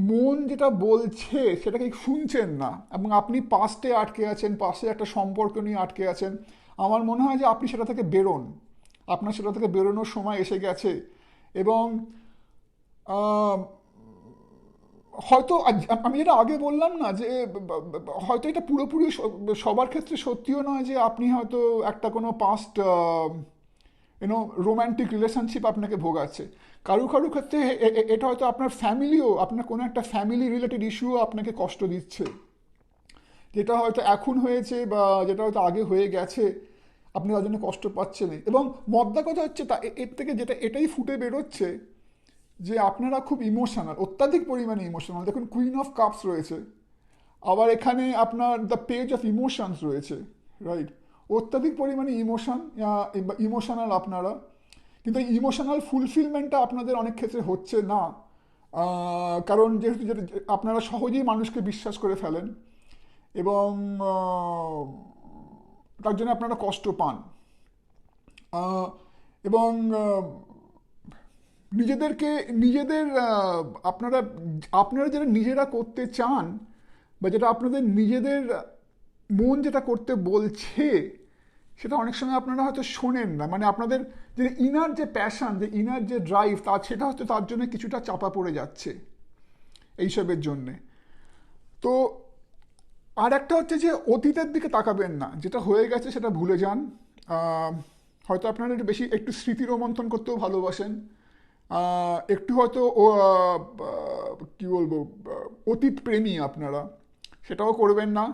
মন যেটা বলছে সেটাকে শুনছেন না, এবং আপনি পাস্টে আটকে আছেন, পাশে একটা সম্পর্ক নিয়ে আটকে আছেন। আমার মনে হয় যে আপনি সেটা থেকে বেরোন, আপনার সেটা থেকে বেরোনোর সময় এসে গেছে। এবং হয়তো আমি যেটা আগে বললাম না যে হয়তো এটা পুরোপুরি সবার ক্ষেত্রে সত্যিও নয় যে আপনি হয়তো একটা কোনো পাস্ট রোম্যান্টিক রিলেশনশিপ আপনাকে ভোগাচ্ছে। কারু কারু ক্ষেত্রে এটা হয়তো আপনার ফ্যামিলিও, আপনার কোনো একটা ফ্যামিলি রিলেটেড ইস্যুও আপনাকে কষ্ট দিচ্ছে, যেটা হয়তো এখন হয়েছে বা যেটা হয়তো আগে হয়ে গেছে, আপনি তার জন্য কষ্ট পাচ্ছেন। এবং মদ্দা কথা হচ্ছে তা এর থেকে যেটা এটাই ফুটে বেরোচ্ছে যে আপনারা খুব ইমোশনাল, অত্যাধিক পরিমাণে ইমোশনাল। দেখুন কুইন অফ কাপস রয়েছে, আবার এখানে আপনার দ্য পেজ অফ ইমোশনস রয়েছে, রাইট? অত্যাধিক পরিমাণে ইমোশনাল আপনারা, কিন্তু এই ইমোশনাল ফুলফিলমেন্টটা আপনাদের অনেক ক্ষেত্রে হচ্ছে না, কারণ যেহেতু আপনারা সহজেই মানুষকে বিশ্বাস করে ফেলেন, এবং তার জন্য আপনারা কষ্ট পান, এবং আপনারা আপনারা যেটা নিজেরা করতে চান বা যেটা আপনাদের নিজেদের মন যেটা করতে বলছে, সেটা অনেক সময় আপনারা হয়তো শোনেন না, মানে আপনাদের যে ইনার যে প্যাশন, যে ইনার যে ড্রাইভ, সেটা হয়তো তার জন্য কিছুটা চাপা পড়ে যাচ্ছে এইসবের জন্যে। তো আর একটা হচ্ছে যে অতীতের দিকে তাকাবেন না, যেটা হয়ে গেছে সেটা ভুলে যান। আহ, হয়তো আপনারা একটু স্মৃতি রোমন্থন করতেও ভালোবাসেন, একটু হয়তো কি বলবো, অতীত প্রেমী আপনারা, সেটাও করবেন না।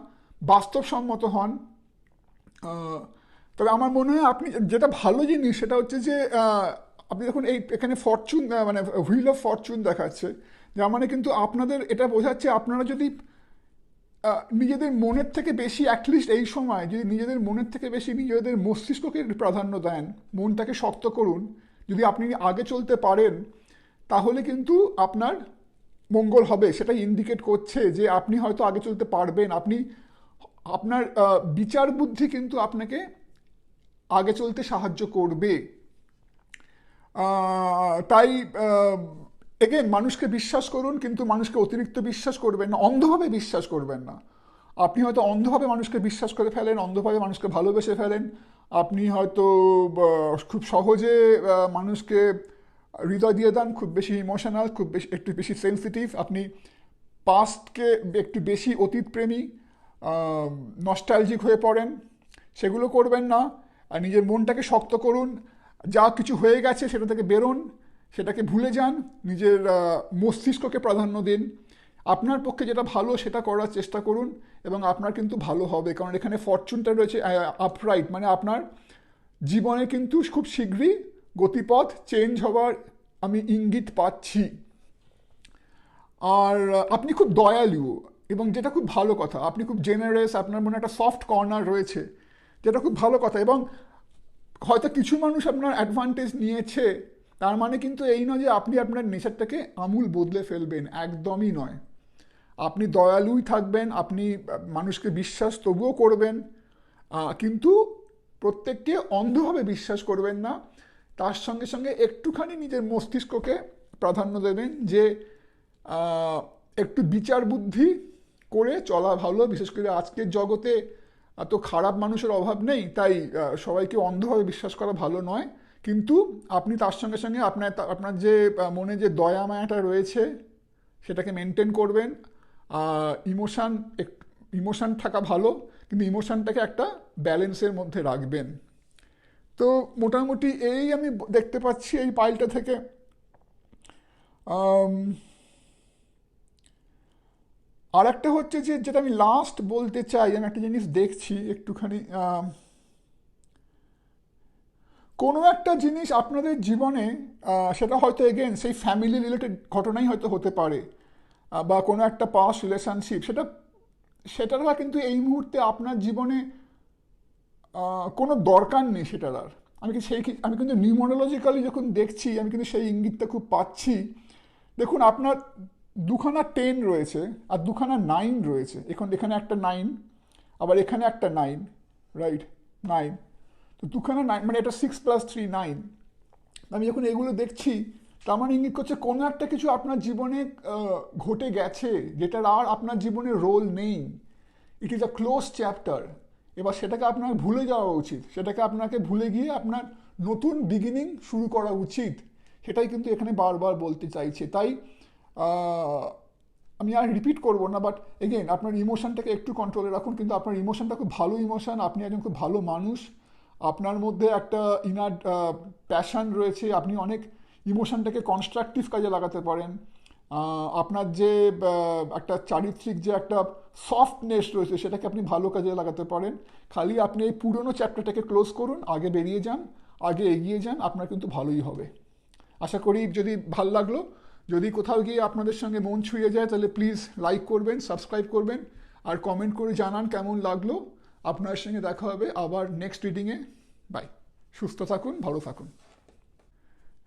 বাস্তবসম্মত হন। আহ, তবে আমার মনে হয় আপনি যেটা ভালো জিনিস সেটা হচ্ছে যে আপনি যখন এখানে ফরচুন মানে হুইল অফ ফরচুন দেখাচ্ছে, যার মানে কিন্তু আপনাদের এটা বোঝাচ্ছে আপনারা যদি নিজেদের মনের থেকে বেশি, অ্যাটলিস্ট এই সময় যদি নিজেদের মনের থেকে বেশি নিজেদের মস্তিষ্ককে প্রাধান্য দেন, মনটাকে শক্ত করুন, যদি আপনি আগে চলতে পারেন, তাহলে কিন্তু আপনার মঙ্গল হবে। সেটাই ইন্ডিকেট করছে যে আপনি হয়তো আগে চলতে পারবেন। আপনার বিচার বুদ্ধি কিন্তু আপনাকে আগে চলতে সাহায্য করবে। তাই এগেন, মানুষকে বিশ্বাস করুন, কিন্তু মানুষকে অতিরিক্ত বিশ্বাস করবেন না, অন্ধভাবে বিশ্বাস করবেন না। আপনি হয়তো অন্ধভাবে মানুষকে বিশ্বাস করে ফেলেন, অন্ধভাবে মানুষকে ভালোবেসে ফেলেন। আপনি হয়তো খুব সহজে মানুষকে হৃদয় দিয়ে দেন, খুব বেশি ইমোশনাল, খুব বেশি, একটু বেশি সেন্সিটিভ। আপনি পাস্টকে একটু বেশি অতীতপ্রেমী, নস্টালজিক হয়ে পড়েন। সেগুলো করবেন না। আর নিজের মনটাকে শক্ত করুন। যা কিছু হয়ে গেছে সেটা থেকে বেরোন, সেটাকে ভুলে যান, নিজের মস্তিষ্ককে প্রাধান্য দিন। আপনার পক্ষে যেটা ভালো সেটা করার চেষ্টা করুন, এবং আপনার কিন্তু ভালো হবে। কারণ এখানে ফরচুনটা রয়েছে আপরাইট, মানে আপনার জীবনে কিন্তু খুব শীঘ্রই গতিপথ চেঞ্জ হবার আমি ইঙ্গিত পাচ্ছি। আর আপনি খুব দয়ালু, এবং যেটা খুব ভালো কথা, আপনি খুব জেনারেস, আপনার মনে একটা সফট কর্নার রয়েছে, যেটা খুব ভালো কথা। এবং হয়তো কিছু মানুষ আপনার অ্যাডভান্টেজ নিয়েছে, তার মানে কিন্তু এই নয় যে আপনি আপনার নেচারটাকে আমূল বদলে ফেলবেন, একদমই নয়। আপনি দয়ালুই থাকবেন, আপনি মানুষকে বিশ্বাস তবুও করবেন, কিন্তু প্রত্যেককে অন্ধভাবে বিশ্বাস করবেন না। তার সঙ্গে সঙ্গে একটুখানি নিজের মস্তিষ্ককে প্রাধান্য দেবেন, যে আহ, একটু বিচার বুদ্ধি করে চলা ভালো। বিশেষ করে আজকের জগতে এত খারাপ মানুষের অভাব নেই, তাই সবাইকে অন্ধভাবে বিশ্বাস করা ভালো নয়। কিন্তু আপনি তার সঙ্গে সঙ্গে আপনার যে মনে যে দয়া মায়াটা রয়েছে সেটাকে মেনটেন করবেন। ইমোশান ইমোশান থাকা ভালো, কিন্তু ইমোশানটাকে একটা ব্যালেন্সের মধ্যে রাখবেন। তো মোটামুটি এই আমি দেখতে পাচ্ছি এই পাইলটা থেকে। আম, আর একটা হচ্ছে যে, যেটা আমি লাস্ট বলতে চাই, আমি একটা জিনিস দেখছি একটুখানি, কোনো একটা জিনিস আপনাদের জীবনে, সেটা হয়তো এগেন সেই ফ্যামিলি রিলেটেড ঘটনাই হয়তো হতে পারে, বা কোনো একটা পাস্ট রিলেশনশিপ, সেটার কিন্তু এই মুহূর্তে আপনার জীবনে কোনো দরকার নেই সেটার আর। আমি কিন্তু নিউমোরোলজিক্যালি যখন দেখছি, আমি কিন্তু সেই ইঙ্গিতটা খুব পাচ্ছি। দেখুন, আপনার দুখানা 10 রয়েছে, আর দুখানা 9 রয়েছে। এখন এখানে একটা 9, আবার এখানে একটা 9, রাইট? 9, তো দুখানা 9, মানে এটা 6+3 9। আমি যখন এগুলো দেখছি, তার মানে ইঙ্গিত করছে কোনো একটা কিছু আপনার জীবনে ঘটে গেছে, যেটার আর আপনার জীবনে রোল নেই। It is a close chapter. এবার সেটাকে আপনার ভুলে যাওয়া উচিত, সেটাকে আপনাকে ভুলে গিয়ে আপনার নতুন বিগিনিং শুরু করা উচিত। সেটাই কিন্তু এখানে বারবার বলতে চাইছে। তাই আহ, আমি আর রিপিট করব না, বাট এগেন, আপনার ইমোশনটাকে একটু কন্ট্রোলে রাখুন। কিন্তু আপনার ইমোশনটা খুব ভালো ইমোশন, আপনি একজন খুব ভালো মানুষ, আপনার মধ্যে একটা ইনার প্যাশন রয়েছে, আপনি অনেক ইমোশনটাকে কনস্ট্রাকটিভ কাজে লাগাতে পারেন। আপনার যে একটা চারিত্রিক যে একটা সফটনেস রয়েছে, সেটাকে আপনি ভালো কাজে লাগাতে পারেন। খালি আপনি এই পুরনো চ্যাপ্টারটাকে ক্লোজ করুন, আগে বেরিয়ে যান, আগে এগিয়ে যান, আপনার কিন্তু ভালোই হবে। আশা করি যদি ভাল লাগলো, যদি কোথাও গিয়ে আপনাদের সঙ্গে মন ছুঁয়ে যায়, তাহলে প্লিজ লাইক করবেন, সাবস্ক্রাইব করবেন, আর কমেন্ট করে জানান কেমন লাগলো। আপনার সঙ্গে দেখা হবে আবার নেক্সট রিডিংয়ে। বাই। সুস্থ থাকুন, ভালো থাকুন।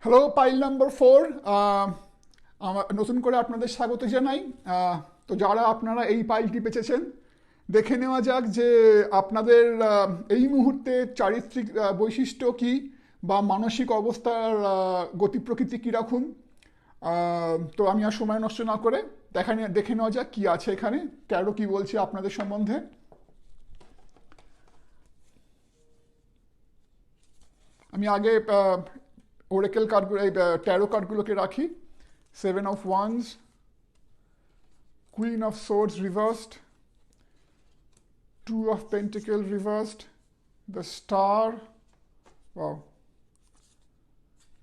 Hello, pile number 4। আমার নতুন করে আপনাদের স্বাগত জানাই। তো যারা আপনারা এই পাইলটি বেঁচেছেন, দেখে নেওয়া যাক যে আপনাদের এই মুহূর্তে চারিত্রিক বৈশিষ্ট্য কি, বা মানসিক অবস্থার গতি প্রকৃতি কীরকম। তো আমি আর সময় নষ্ট না করে দেখে নেওয়া যাক কি আছে এখানে, ট্যারো কি বলছে আপনাদের সম্বন্ধে। আমি আগে ওরেকেল কার্ডগুলো, এই ট্যারো কার্ডগুলোকে রাখি। 7 of Wands, Queen of Swords reversed, Two of Pentacles reversed, the Star, wow,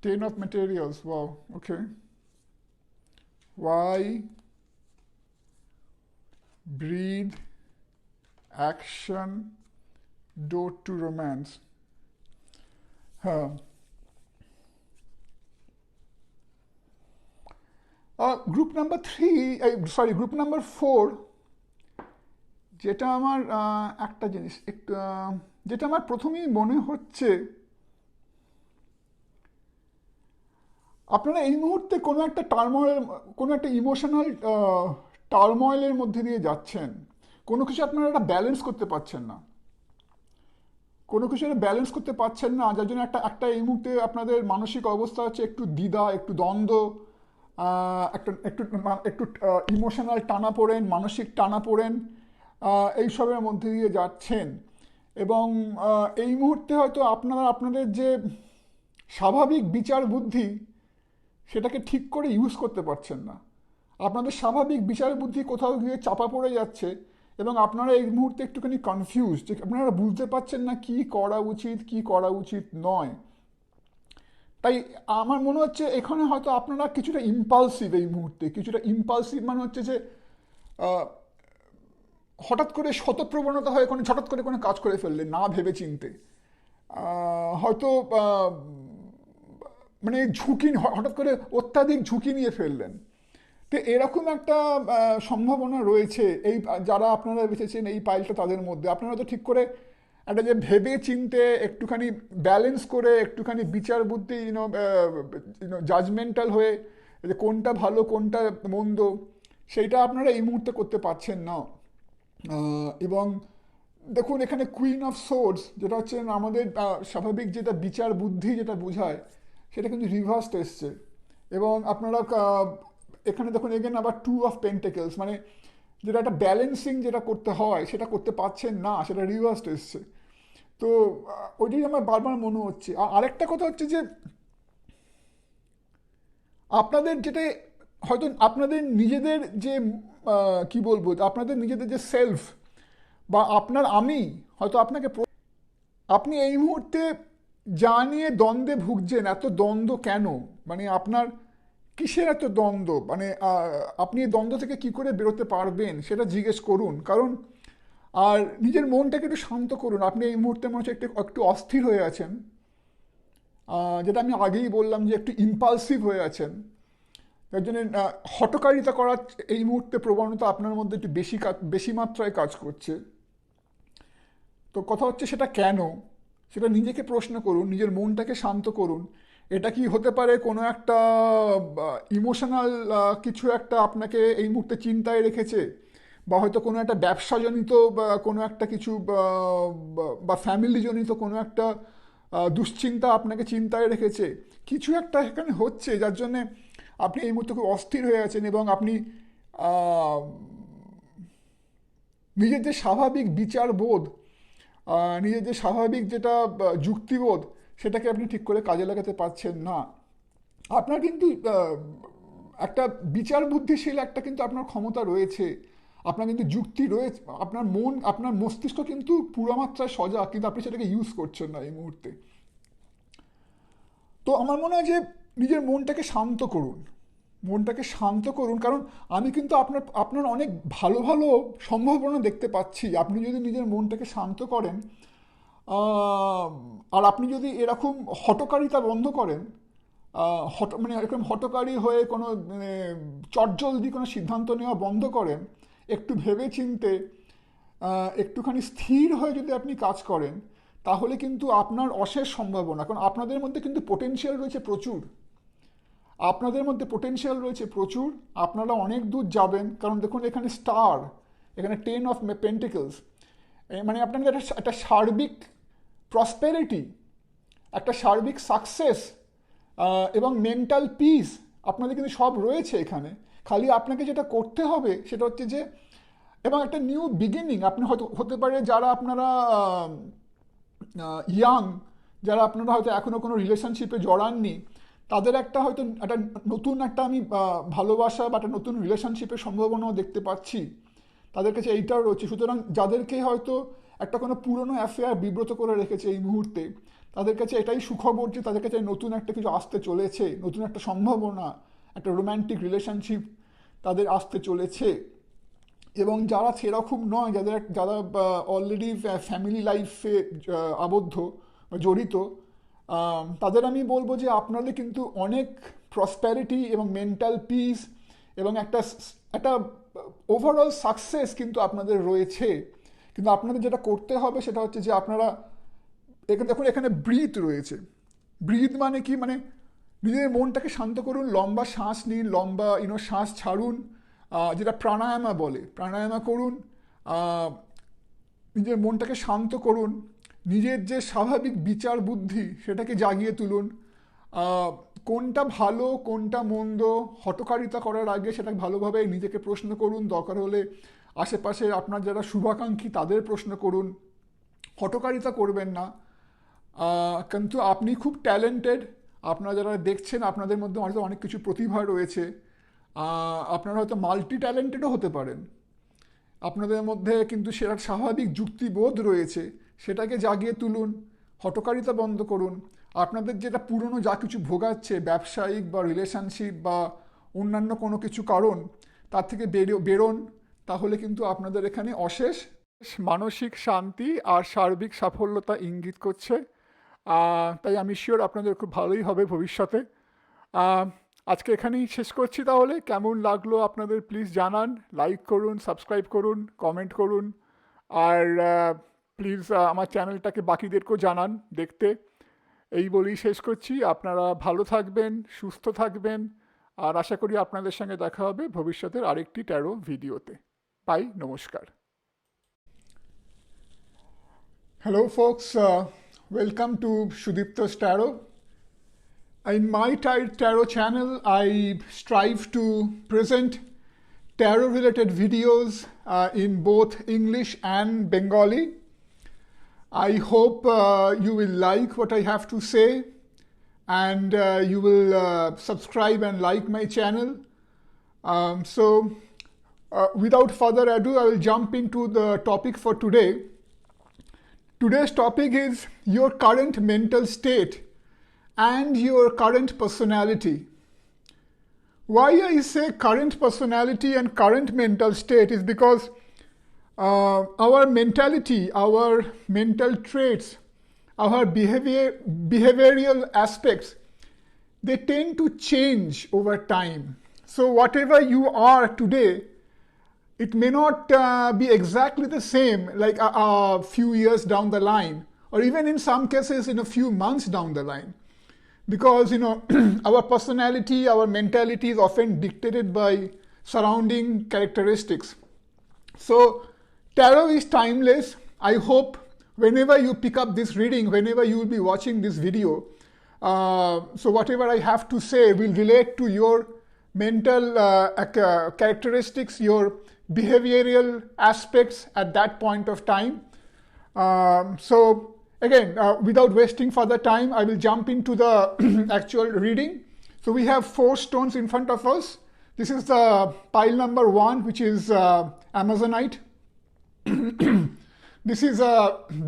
Ten of Materials, wow, okay. Why? Breathe, action, door to romance. Group number 3, group number 4, যেটা আমার একটা জিনিস একটু যেটা আমার প্রথমেই মনে হচ্ছে, আপনারা এই মুহূর্তে কোনো একটা ইমোশনাল টার্ময়েলের মধ্যে দিয়ে যাচ্ছেন। কোনো কিছু আপনারা একটা ব্যালেন্স করতে পারছেন না, যার জন্য একটা এই মুহূর্তে আপনাদের মানসিক অবস্থা হচ্ছে একটু দ্বিধা, একটু দ্বন্দ্ব, একটু ইমোশনাল টানাপোড়েন, মানসিক টানাপোড়েন, এইসবের মধ্যে দিয়ে যাচ্ছেন। এবং এই মুহূর্তে হয়তো আপনারা আপনাদের যে স্বাভাবিক বিচার বুদ্ধি সেটাকে ঠিক করে ইউজ করতে পারছেন না। আপনাদের স্বাভাবিক বিচার বুদ্ধি কোথাও গিয়ে চাপা পড়ে যাচ্ছে এবং আপনারা এই মুহূর্তে একটুখানি কনফিউজ, যে আপনারা বুঝতে পারছেন না কি করা উচিত, কি করা উচিত নয়। তাই আমার মনে হচ্ছে এখানে হয়তো আপনারা কিছুটা ইম্পালসিভ এই মুহূর্তে, মানে হচ্ছে যে হঠাৎ করে শতপ্রবণতা হয়ে হঠাৎ করে কোনো কাজ করে ফেললেন না ভেবে চিনতে, হয়তো মানে হঠাৎ করে অত্যাধিক ঝুঁকি নিয়ে ফেললেন। তো এরকম একটা সম্ভাবনা রয়েছে এই যারা আপনারা বেঁচেছেন এই পাইলটা তাদের মধ্যে। আপনারা তো ঠিক করে একটা যে ভেবে চিনতে একটুখানি ব্যালেন্স করে একটুখানি বিচার বুদ্ধি জাজমেন্টাল হয়ে যে কোনটা ভালো কোনটা মন্দ সেইটা আপনারা এই মুহূর্তে করতে পারছেন না। এবং দেখুন এখানে কুইন অফ সোর্ডস, যেটা হচ্ছে আমাদের স্বাভাবিক যেটা বিচার বুদ্ধি যেটা বোঝায়, সেটা কিন্তু রিভার্সড এসছে। এবং আপনারা এখানে দেখুন এগেন আবার টু অফ পেন্টেকেলস, মানে যেটা একটা ব্যালেন্সিং যেটা করতে হয় সেটা করতে পারছেন না, সেটা রিভার্সড এসছে। তো ওইটাই আমার বারবার মনে হচ্ছে। আর আরেকটা কথা হচ্ছে যে আপনাদের যেটা হয়তো আপনাদের নিজেদের যে কি বলবো, আপনাদের নিজেদের যে সেলফ বা আপনার আমি হয়তো আপনি এই মুহূর্তে যা নিয়ে দ্বন্দ্বে ভুগছেন, এত দ্বন্দ্ব কেন, মানে আপনার কিসের এত দ্বন্দ্ব, মানে আপনি এই দ্বন্দ্ব থেকে কি করে বেরোতে পারবেন সেটা জিজ্ঞেস করুন। কারণ আর নিজের মনটাকে একটু শান্ত করুন। আপনি এই মুহূর্তে মনে হচ্ছে একটু অস্থির হয়ে আছেন, যেটা আমি আগেই বললাম যে একটু ইম্পালসিভ হয়ে আছেন। তার জন্য হঠকারিতা করার এই মুহূর্তে প্রবণতা আপনার মধ্যে একটু বেশি মাত্রায় কাজ করছে। তো কথা হচ্ছে সেটা কেন, সেটা নিজেকে প্রশ্ন করুন, নিজের মনটাকে শান্ত করুন। এটা কি হতে পারে কোনো একটা ইমোশনাল কিছু একটা আপনাকে এই মুহূর্তে চিন্তায় রেখেছে, বা হয়তো কোনো একটা ব্যবসাজনিত বা কোনো একটা কিছু বা ফ্যামিলিজনিত কোনো একটা দুশ্চিন্তা আপনাকে চিন্তায় রেখেছে। কিছু একটা এখানে হচ্ছে যার জন্যে আপনি এই মুহূর্তে খুব অস্থির হয়ে আছেন এবং আপনি নিজের যে স্বাভাবিক বিচারবোধ, নিজের যে স্বাভাবিক যেটা যুক্তিবোধ, সেটাকে আপনি ঠিক করে কাজে লাগাতে পারছেন না। আপনার কিন্তু একটা বিচার বুদ্ধিশীল একটা কিন্তু আপনার ক্ষমতা রয়েছে, আপনার কিন্তু যুক্তি রয়েছে, আপনার মস্তিষ্ক কিন্তু পুরো মাত্রায় সজাগ, কিন্তু আপনি সেটাকে ইউজ করছেন না এই মুহূর্তে। তো আমার মনে হয় যে নিজের মনটাকে শান্ত করুন, কারণ আমি কিন্তু আপনার অনেক ভালো ভালো সম্ভাবনা দেখতে পাচ্ছি। আপনি যদি নিজের মনটাকে শান্ত করেন, আর আপনি যদি এরকম হঠকারিতা বন্ধ করেন, মানে এরকম হঠকারী হয়ে কোনো মানে চটজলদি কোনো সিদ্ধান্ত নেওয়া বন্ধ করেন, একটু ভেবে চিনতে একটুখানি স্থির হয়ে যদি আপনি কাজ করেন, তাহলে কিন্তু আপনার অশেষ সম্ভাবনা, কারণ আপনাদের মধ্যে কিন্তু পোটেনশিয়াল রয়েছে প্রচুর, আপনারা অনেক দূর যাবেন। কারণ দেখুন এখানে স্টার, এখানে 10 অফ পেন্টিকলস, মানে আপনাদের একটা সার্বিক প্রসপেরিটি, একটা সার্বিক সাকসেস এবং মেন্টাল পিস আপনাদের কিন্তু সব রয়েছে এখানে। খালি আপনাকে যেটা করতে হবে সেটা হচ্ছে যে, এবং একটা নিউ বিগিনিং আপনি হয়তো হতে পারে যারা আপনারা ইয়াং, যারা আপনারা হয়তো এখনও কোনো রিলেশনশিপে জড়াননি, তাদের একটা হয়তো একটা নতুন একটা আমি ভালোবাসা বা একটা নতুন রিলেশনশিপের সম্ভাবনাও দেখতে পাচ্ছি, তাদের কাছে এইটাও রয়েছে। সুতরাং যাদেরকে হয়তো একটা কোনো পুরনো অ্যাফেয়ার বিব্রত করে রেখেছে এই মুহূর্তে, তাদের কাছে এটাই সুখবর যে তাদের কাছে নতুন একটা কিছু আসতে চলেছে, নতুন একটা সম্ভাবনা, একটা রোম্যান্টিক রিলেশনশিপ তাদের আসতে চলেছে। এবং যারা সেরকম নয়, যারা অলরেডি ফ্যামিলি লাইফে আবদ্ধ বা জড়িত, তাদের আমি বলবো যে আপনাদের কিন্তু অনেক প্রসপ্যারিটি এবং মেন্টাল পিস এবং একটা ওভারঅল সাকসেস কিন্তু আপনাদের রয়েছে। কিন্তু আপনাদের যেটা করতে হবে সেটা হচ্ছে যে আপনারা এখানে দেখুন, এখানে ব্রিথ রয়েছে। ব্রিথ মানে কি, মানে নিজের মনটাকে শান্ত করুন, লম্বা শ্বাস নিন, লম্বা শ্বাস ছাড়ুন, যেটা প্রাণায়ামা বলে, প্রাণায়ামা করুন। আহ, নিজের মনটাকে শান্ত করুন, নিজের যে স্বাভাবিক বিচার বুদ্ধি সেটাকে জাগিয়ে তুলুন। আহ, কোনটা ভালো কোনটা মন্দ হঠকারিতা করার আগে সেটা ভালোভাবে নিজেকে প্রশ্ন করুন। দরকার হলে আশেপাশে আপনার যারা শুভাকাঙ্ক্ষী তাদের প্রশ্ন করুন, হঠকারিতা করবেন না। কিন্তু আপনি খুব ট্যালেন্টেড, আপনারা যারা দেখছেন আপনাদের মধ্যে হয়তো অনেক কিছু প্রতিভা রয়েছে। আপনারা হয়তো মাল্টি ট্যালেন্টেডও হতে পারেন, আপনাদের মধ্যে কিন্তু সেটার স্বাভাবিক যুক্তিবোধ রয়েছে, সেটাকে জাগিয়ে তুলুন, হঠকারিতা বন্ধ করুন। আপনাদের যেটা পুরনো যা কিছু ভোগাচ্ছে, ব্যবসায়িক বা রিলেশনশিপ বা অন্যান্য কোনো কিছু কারণ, তার থেকে বেরোন। তাহলে কিন্তু আপনাদের এখানে অশেষ মানসিক শান্তি আর সার্বিক সাফল্যতা ইঙ্গিত করছে। তাই আমি শিওর আপনাদের খুব ভালোই হবে ভবিষ্যতে। আহ, আজকে এখানেই শেষ করছি। তাহলে কেমন লাগলো আপনাদের প্লিজ জানান, লাইক করুন, সাবস্ক্রাইব করুন, কমেন্ট করুন। আর প্লিজ আমার চ্যানেলটাকে বাকিদেরকেও জানান দেখতে। এই বলেই শেষ করছি। আপনারা ভালো থাকবেন, সুস্থ থাকবেন, আর আশা করি আপনাদের সঙ্গে দেখা হবে ভবিষ্যতের আরেকটি ট্যারো ভিডিওতে। বাই, নমস্কার। Hello folks, welcome to Sudipta's Tarot. In my tarot channel, I strive to present tarot related videos in both English and Bengali. I hope you will like what I have to say, and you will subscribe and like my channel. Without further ado, I will jump into the topic for today. Today's topic is your current mental state and your current personality. Why I say current personality and current mental state is because our mentality, our mental traits, our behavioral aspects, they tend to change over time. So whatever you are today, it may not be exactly the same like a few years down the line, or even in some cases in a few months down the line. Because our personality, our mentality is often dictated by surrounding characteristics. So tarot is timeless. I hope whenever you pick up this reading, whenever you will be watching this video, so whatever I have to say will relate to your mental characteristics, your behavioral aspects at that point of time. So again, without wasting further time, I will jump into the actual reading. So we have 4 stones in front of us. This is the pile number 1, which is Amazonite. This is a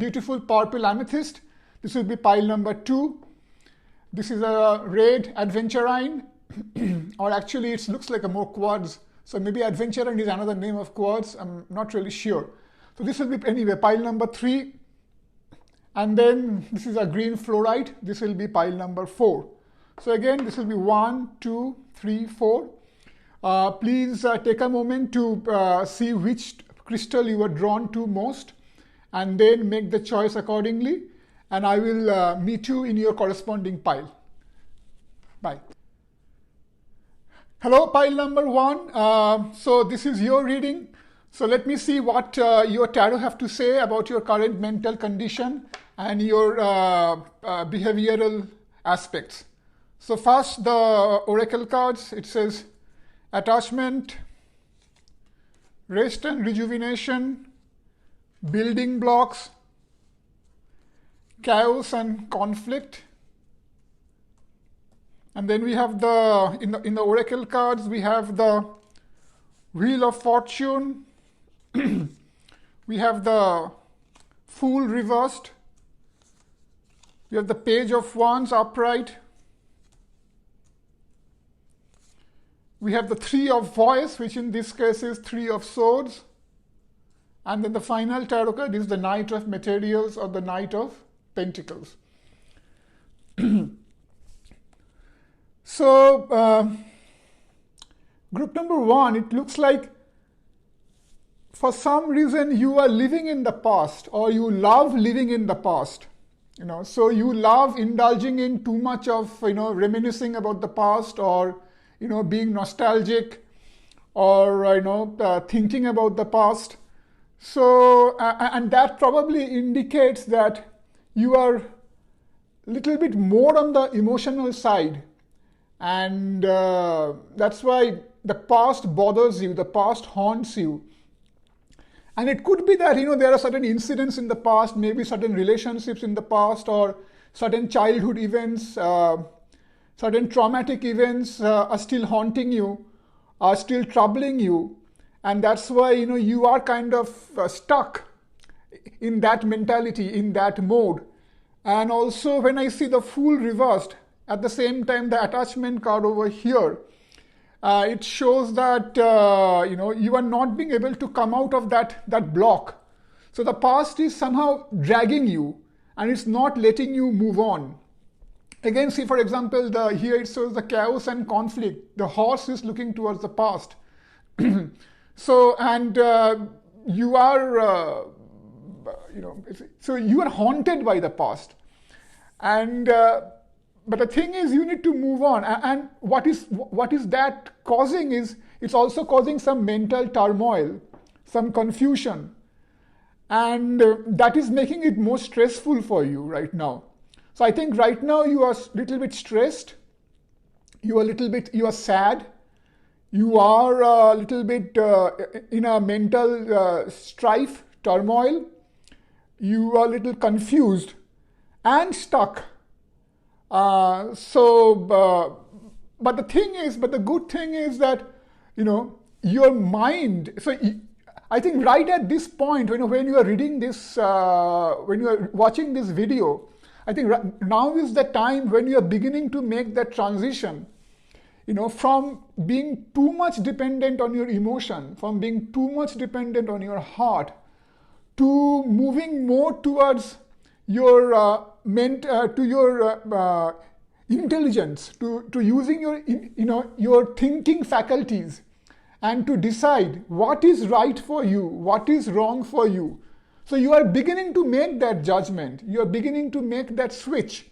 beautiful purple amethyst. This will be pile number 2. This is a red Adventurine, or actually it looks like a more quartz. So maybe Adventurine is another name of quartz. I'm not really sure. So this will be, anyway, pile number 3. And then this is a green fluorite. This will be pile number 4. So again, this will be 1, 2, 3, 4. Please take a moment to see which crystal you are drawn to most, and then make the choice accordingly. And I will meet you in your corresponding pile. Bye. Hello, pile number 1. So this is your reading. So let me see what your tarot have to say about your current mental condition and your behavioral aspects. So first, the oracle cards. It says attachment, rest and rejuvenation, building blocks, chaos and conflict, And then we have in the oracle cards, we have the Wheel of Fortune, we have the Fool reversed, we have the Page of Wands upright, we have the Three of Voice, which in this case is Three of Swords, and then the final tarot card is the Knight of Materials or the Knight of Pentacles. So, group number 1, it looks like for some reason you are living in the past, or you love living in the past. So you love indulging in too much of, reminiscing about the past, or, being nostalgic, or, thinking about the past. So, and that probably indicates that you are a little bit more on the emotional side. And that's why the past bothers you, the past haunts you. And it could be that, there are certain incidents in the past, maybe certain relationships in the past, or certain childhood events, certain traumatic events are still haunting you, are still troubling you. And that's why, you are kind of stuck in that mentality, in that mode. And also when I see the Fool reversed, at the same time the Attachment card over here, it shows that, you are not being able to come out of that block. So the past is somehow dragging you, and it's not letting you move on. Again, see, for example, here it shows the chaos and conflict. The horse is looking towards the past. So, and you are, so you are haunted by the past. And, but the thing is, you need to move on. And what is that causing is, it's also causing some mental turmoil, some confusion. And that is making it more stressful for you right now. So I think right now you are a little bit stressed. You are sad. You are a little bit in a mental strife, turmoil. You are a little confused and stuck. But the good thing is that, your mind, so I think right at this point, when you are reading this, when you are watching this video, I think now is the time when you are beginning to make that transition, from being too much dependent on your emotion, from being too much dependent on your heart, to moving more towards your intelligence, to using your thinking faculties, and to decide what is right for you, what is wrong for you. So you are beginning to make that judgment. You are beginning to make that switch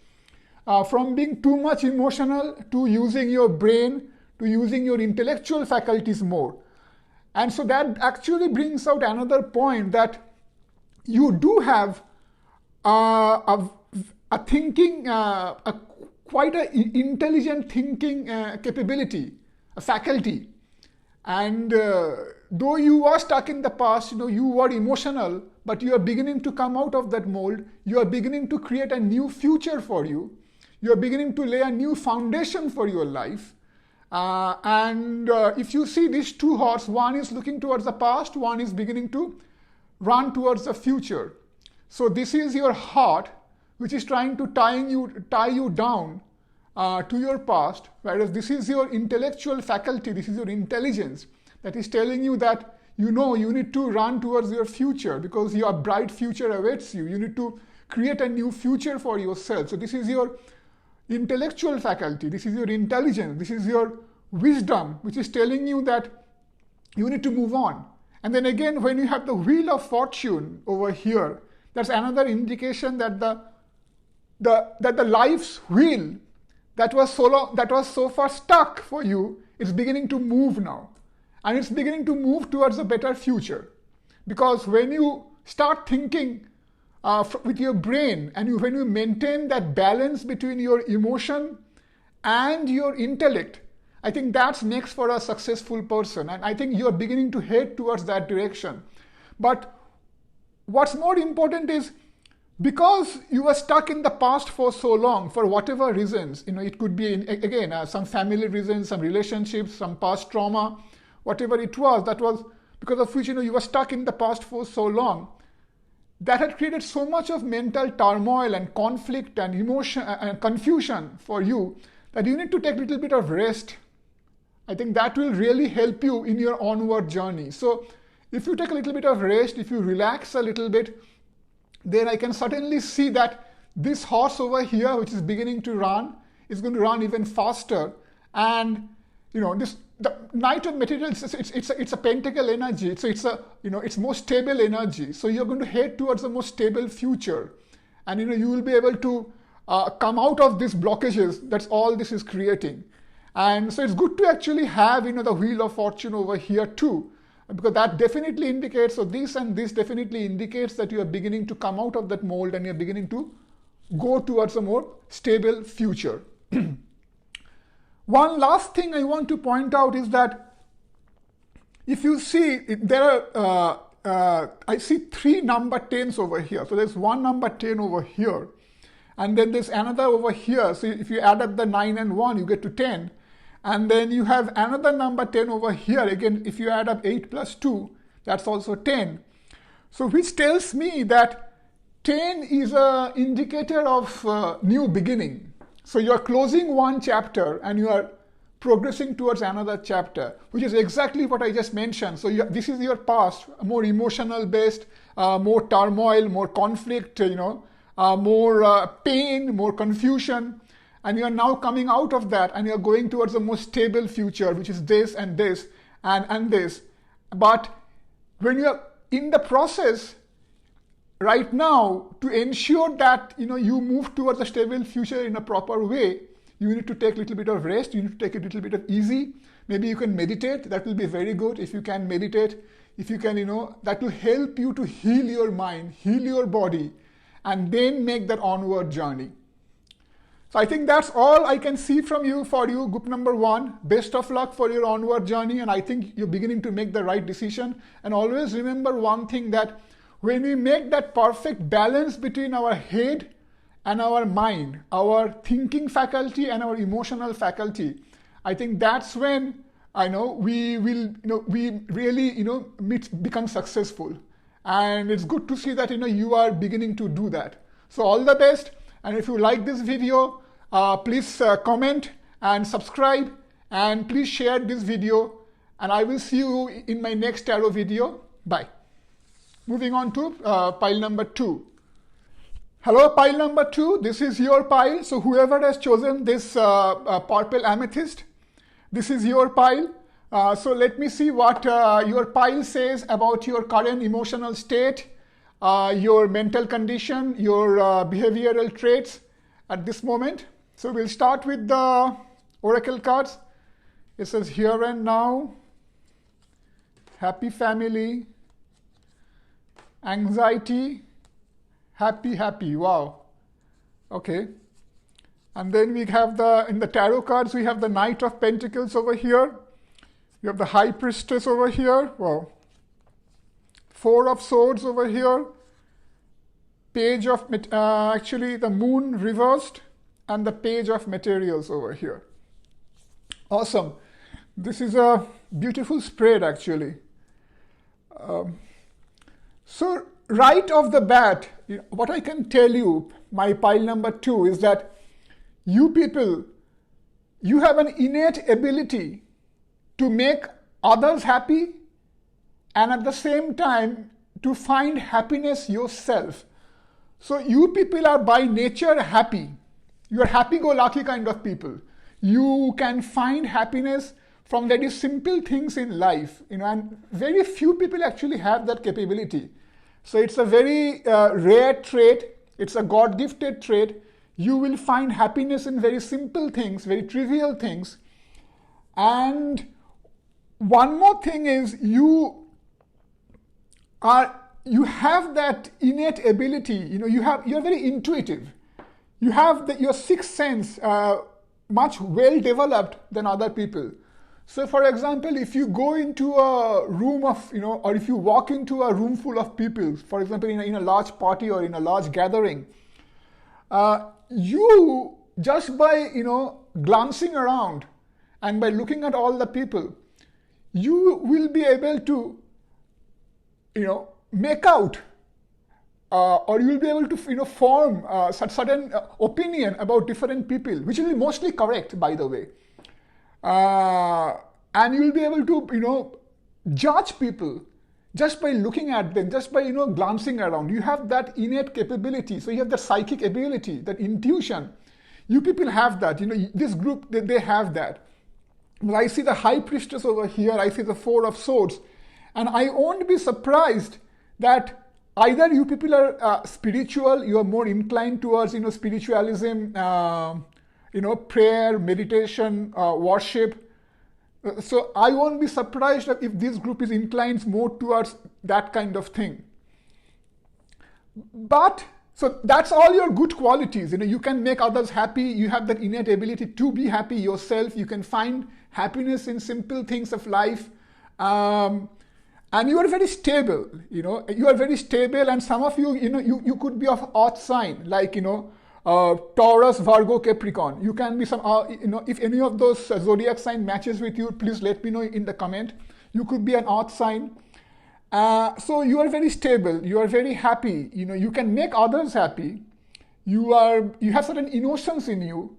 from being too much emotional to using your brain, to using your intellectual faculties more. And so that actually brings out another point, that you do have a thinking, quite an intelligent thinking capability, a faculty. And though you are stuck in the past, you were emotional, but you are beginning to come out of that mold. You are beginning to create a new future for you. You are beginning to lay a new foundation for your life. And if you see these two horses, one is looking towards the past, one is beginning to run towards the future. So this is your heart, which is trying to tie you down to your past, whereas this is your intellectual faculty, this is your intelligence that is telling you that you need to run towards your future, because your bright future awaits you. You need to create a new future for yourself. So this is your intellectual faculty, this is your intelligence, this is your wisdom, which is telling you that you need to move on. And then again, when you have the Wheel of Fortune over here, that's another indication that the life's wheel that was so far stuck for you is beginning to move now. And it's beginning to move towards a better future. Because when you start thinking with your brain, and when you maintain that balance between your emotion and your intellect, I think that makes for a successful person. And I think you're beginning to head towards that direction. But what's more important is, because you were stuck in the past for so long, for whatever reasons, it could be, again, some family reasons, some relationships, some past trauma, whatever it was, that was because of which, you were stuck in the past for so long. That had created so much of mental turmoil and conflict and emotion and confusion for you that you need to take a little bit of rest. I think that will really help you in your onward journey. So if you take a little bit of rest, if you relax a little bit, then I can certainly see that this horse over here, which is beginning to run, is going to run even faster. And the Knight of Materials, it's a pentacle energy. So it's more stable energy. So you're going to head towards a more stable future, and you will be able to come out of these blockages. That's all this is creating. And so it's good to actually have the Wheel of Fortune over here too, because that definitely indicates, so this and this definitely indicates that you are beginning to come out of that mold and you're beginning to go towards a more stable future. One last thing I want to point out is that if you see, there are, I see 3 number 10s over here. So there's one number 10 over here, and then there's another over here. So if you add up the 9 and 1, you get to 10. And then you have another number 10 over here. Again, if you add up 8 plus 2, that's also 10. So which tells me that 10 is an indicator of new beginning. So you are closing one chapter and you are progressing towards another chapter, which is exactly what I just mentioned. So this is your past, more emotional based, more turmoil, more conflict, more pain, more confusion. And you are now coming out of that and you are going towards a more stable future, which is this and this and this. But when you are in the process right now, to ensure that you move towards a stable future in a proper way, you need to take a little bit of rest, you need to take a little bit of easy. Maybe you can meditate, that will be very good if you can meditate. If you can, that will help you to heal your mind, heal your body, and then make that onward journey. So I think that's all I can see from you for you, group number 1. Best of luck for your onward journey, and I think you're beginning to make the right decision. And always remember one thing, that when we make that perfect balance between our head and our mind, our thinking faculty and our emotional faculty, I think that's when we will we really become successful. And it's good to see that you are beginning to do that. So all the best. And if you like this video, please comment and subscribe, and please share this video, and I will see you in my next tarot video. Bye. Moving on to pile number 2. Hello, pile number 2. This is your pile. So whoever has chosen this purple amethyst, this is your pile. So let me see what your pile says about your current emotional state, your mental condition, your behavioral traits at this moment. So we'll start with the oracle cards. It says here and now, happy family, anxiety, happy. Wow. Okay. And then we have in the tarot cards, we have the Knight of Pentacles over here. We have the High Priestess over here. Wow. 4 of Swords over here. Page of, actually the Moon reversed, and the Page of Materials over here. Awesome. This is a beautiful spread actually. So right off the bat, what I can tell you, my pile number 2, is that you people, you have an innate ability to make others happy, and at the same time to find happiness yourself. So you people are by nature happy. You are happy-go-lucky kind of people. You can find happiness from very simple things in life, and very few people actually have that capability. So it's a very rare trait. It's a God-gifted trait. You will find happiness in very simple things, very trivial things. And one more thing is you have that innate ability. You're very intuitive. You have your sixth sense much well developed than other people. So for example, if you go into a room of, or if you walk into a room full of people, for example, in a large party or in a large gathering, you just by, glancing around and by looking at all the people, you will be able to, make out or you will be able to, form certain opinion about different people, which will be mostly correct, by the way. And you will be able to, judge people just by looking at them, just by, glancing around. You have that innate capability. So you have that psychic ability, that intuition. You people have that. This group, they have that. Well, I see the High Priestess over here. I see the Four of Swords. And I won't be surprised that either you people are spiritual, you are more inclined towards, spiritualism, prayer, meditation, worship. So I won't be surprised if this group is inclined more towards that kind of thing. But, so that's all your good qualities. You can make others happy. You have that innate ability to be happy yourself. You can find happiness in simple things of life. And you are very stable, you are very stable, and some of you, you could be of earth sign, like, Taurus, Virgo, Capricorn. You can be some, if any of those zodiac sign matches with you, please let me know in the comment. You could be an earth sign. So you are very stable, you are very happy, you can make others happy. You have certain innocence in you.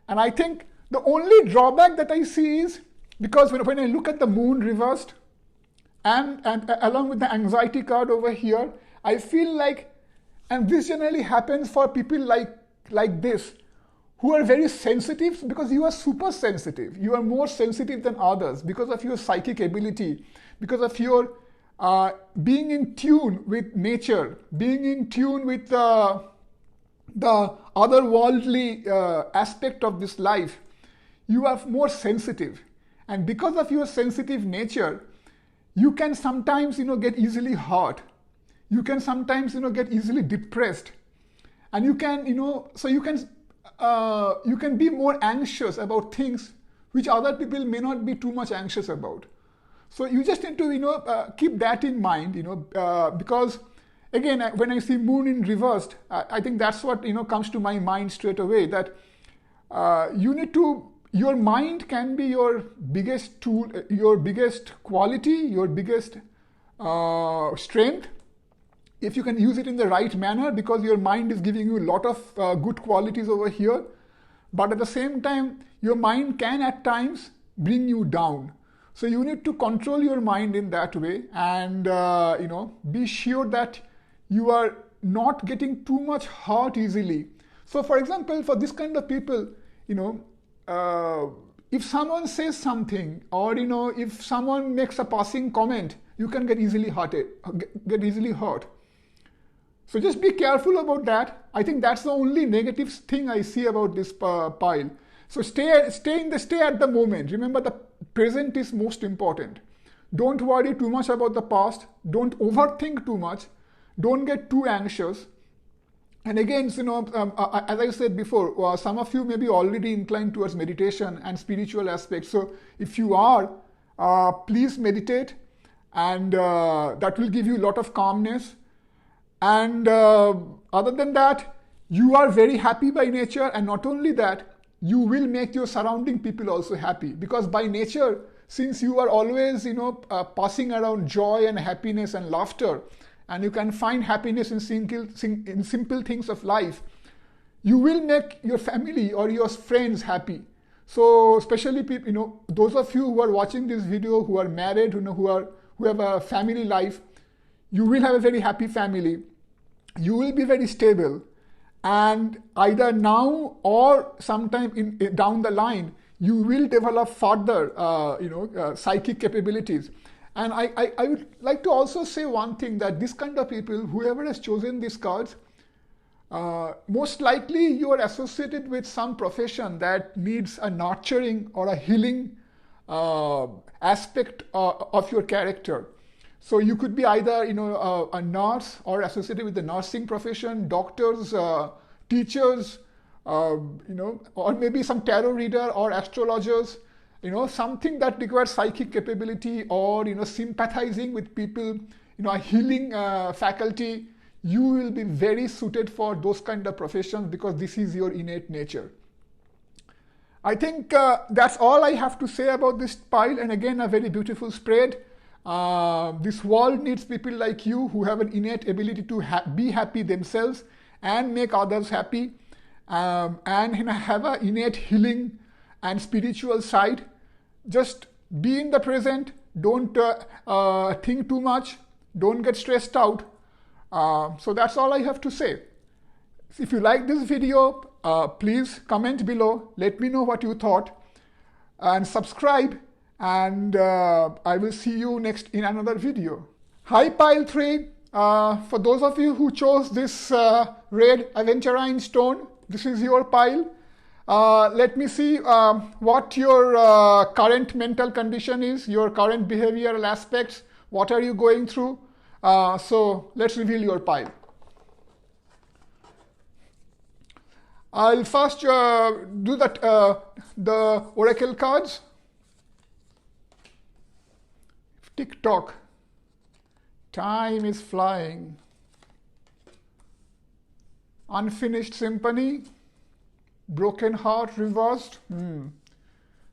And I think the only drawback that I see is, because when I look at the moon reversed, and along with the anxiety card over here, I feel like, and this generally happens for people like this, who are very sensitive, because you are super sensitive. You are more sensitive than others because of your psychic ability, because of your being in tune with nature, being in tune with the otherworldly aspect of this life. You are more sensitive. And because of your sensitive nature, you can sometimes, get easily hurt. You can sometimes, get easily depressed. And you can, so you can be more anxious about things which other people may not be too much anxious about. So you just need to, keep that in mind, because again, when I see moon in reversed, I think that's what, comes to my mind straight away, that you need to, your mind can be your biggest tool, your biggest quality, your biggest strength, if you can use it in the right manner, because your mind is giving you a lot of good qualities over here. But at the same time, your mind can at times bring you down. So you need to control your mind in that way, and be sure that you are not getting too much hurt easily. So for example, for this kind of people, if someone says something, or if someone makes a passing comment, you can get easily hurt. So just be careful about that. I think that's the only negative thing I see about this pile. So stay at the moment. Remember, the present is most important. Don't worry too much about the past. Don't overthink too much. Don't get too anxious. And again, as I said before, some of you may be already inclined towards meditation and spiritual aspects. So if you are, please meditate, and that will give you a lot of calmness. And other than that, you are very happy by nature, and not only that, you will make your surrounding people also happy, because by nature, since you are always, passing around joy and happiness and laughter, and you can find happiness in simple things of life, you will make your family or your friends happy. So especially people, those of you who are watching this video, who are married, who have a family life, you will have a very happy family. You will be very stable, and either now or sometime down the line, you will develop further, psychic capabilities. And I would like to also say one thing, that this kind of people, whoever has chosen these cards, most likely you are associated with some profession that needs a nurturing or a healing aspect of your character. So you could be either, a nurse, or associated with the nursing profession, doctors, teachers, or maybe some tarot reader or astrologers. something that requires psychic capability, or sympathizing with people, a healing faculty, you will be very suited for those kind of professions, because this is your innate nature. I think that's all I have to say about this pile. And again, a very beautiful spread. This world needs people like you who have an innate ability to be happy themselves and make others happy, and have an innate healing and spiritual side. Just be in the present. Don't think too much. Don't get stressed out. So that's all I have to say. If you like this video, please comment below. Let me know what you thought, and subscribe. And I will see you next in another video. Hi Pile 3. For those of you who chose this red Adventurine stone, this is your pile. Let me see what your current mental condition is, your current behavioral aspects, what are you going through. So let's reveal your pile. I'll first do the oracle cards. Tick tock. Time is flying. Unfinished symphony. Broken heart reversed.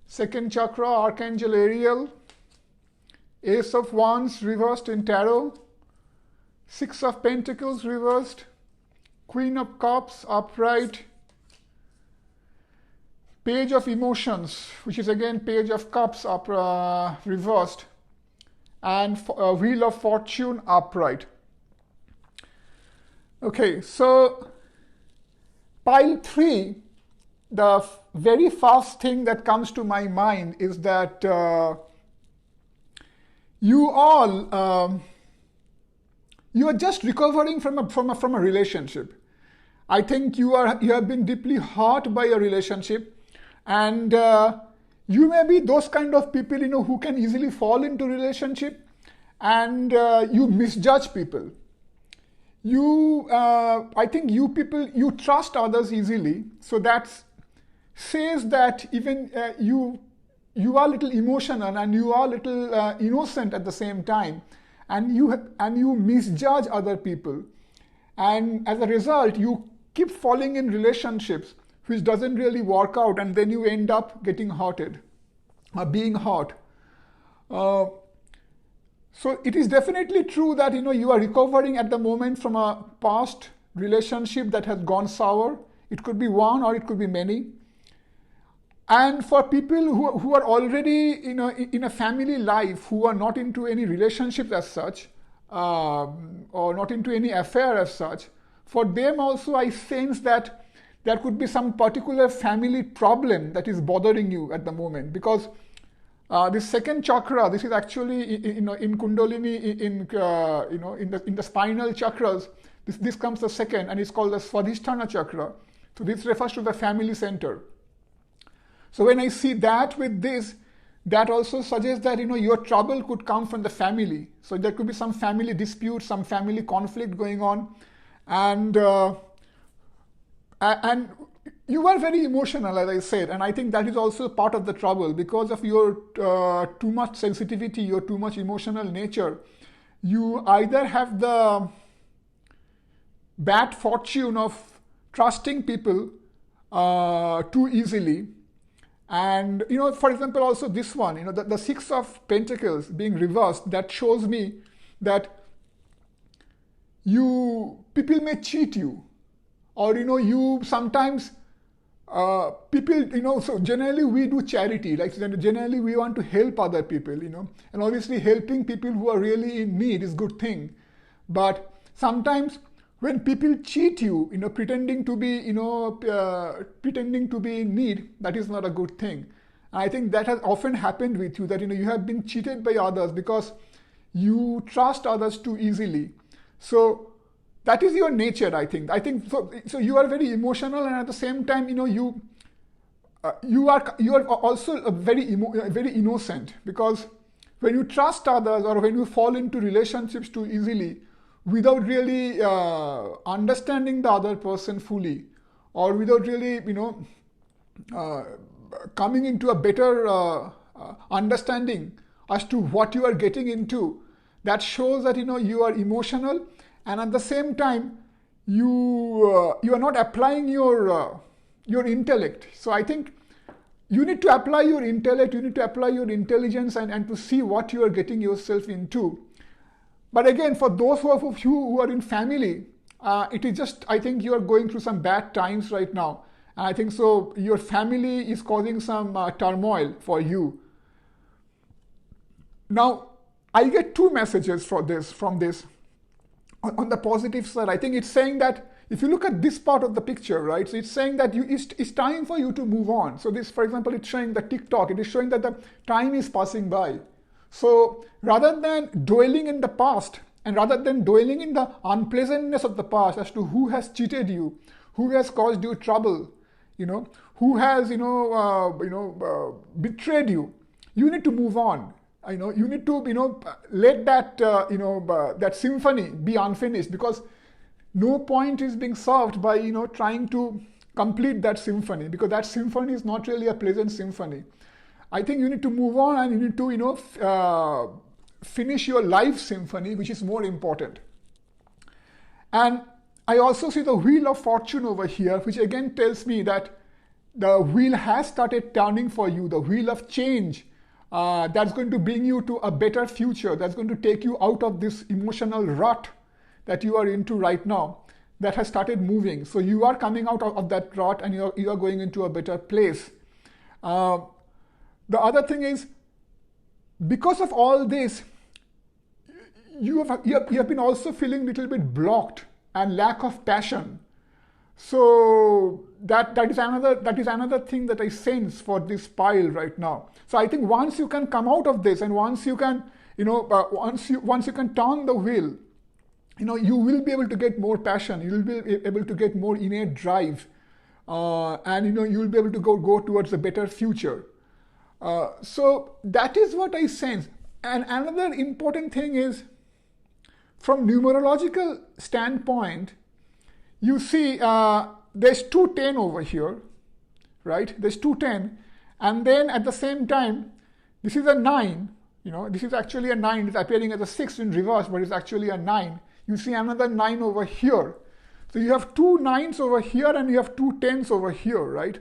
Second chakra, Archangel Ariel. Ace of Wands reversed in tarot. Six of Pentacles reversed. Queen of Cups upright. Page of Emotions, which is again Page of Cups reversed. And Wheel of Fortune upright. Okay, so pile 3, the very first thing that comes to my mind is that you are just recovering from a relationship. I think you have been deeply hurt by a relationship, and you may be those kind of people who can easily fall into relationship, and you misjudge people. I think you trust others easily, so that says that even you are a little emotional and you are a little innocent at the same time, and you misjudge other people, and as a result you keep falling in relationships which doesn't really work out, and then you end up getting hurted or being hurt. So it is definitely true that you are recovering at the moment from a past relationship that has gone sour. It could be one or it could be many. And for people who are already in a family life, who are not into any relationships as such, or not into any affair as such, for them also I sense that there could be some particular family problem that is bothering you at the moment, because this second chakra, this is actually in Kundalini, in the spinal chakras. This comes the second, and it's called the Swadhisthana chakra. So this refers to the family center. So when I see that with this, that also suggests that your trouble could come from the family. So there could be some family dispute, some family conflict going on, and you are very emotional, as I said, and I think that is also part of the trouble. Because of your too much sensitivity, your too much emotional nature, you either have the bad fortune of trusting people too easily. And for example, also this one, the Six of Pentacles being reversed, that shows me that people may cheat you, or you sometimes people, so generally we do charity, like generally we want to help other people, and obviously helping people who are really in need is a good thing. But sometimes when people cheat you, pretending to be in need, that is not a good thing. And I think that has often happened with you, that you have been cheated by others because you trust others too easily. So that is your nature, I think. So you are very emotional, and at the same time, you are also very innocent, because when you trust others or when you fall into relationships too easily without really understanding the other person fully, or without really coming into a better understanding as to what you are getting into. That shows that you are emotional, and at the same time you are not applying your intellect. So I think you need to apply your intellect, you need to apply your intelligence, and to see what you are getting yourself into. But again, for those of you who are in family, it is just, I think you are going through some bad times right now. And I think so your family is causing some turmoil for you. Now, I get two messages from this. On the positive side, I think it's saying that if you look at this part of the picture, right, so it's saying that it's time for you to move on. So this, for example, it's showing the TikTok, it is showing that the time is passing by. So rather than dwelling in the past, and rather than dwelling in the unpleasantness of the past as to who has cheated you, who has caused you trouble, who has betrayed you, you need to move on. You need to let that that symphony be unfinished, because no point is being served by trying to complete that symphony, because that symphony is not really a pleasant symphony. I think you need to move on, and you need to finish your life symphony, which is more important. And I also see the wheel of fortune over here, which again tells me that the wheel has started turning for you, the wheel of change. That's going to bring you to a better future. That's going to take you out of this emotional rut that you are into right now, that has started moving. So you are coming out of that rut, and you are going into a better place. The other thing is, because of all this, you have been also feeling a little bit blocked and lack of passion. So that is another thing that I sense for this pile right now. So I think once you can come out of this, and once you can once you can turn the wheel, you will be able to get more passion. You will be able to get more innate drive, and you will be able to go towards a better future. So that is what I sense. And another important thing is, from numerological standpoint, you see there's 210 over here, right? There's 210, and then at the same time, this is a 9. This is actually a 9. It's appearing as a 6 in reverse, but it's actually a 9. You see another 9 over here. So you have 2 9s over here, and you have 2 10s over here, right?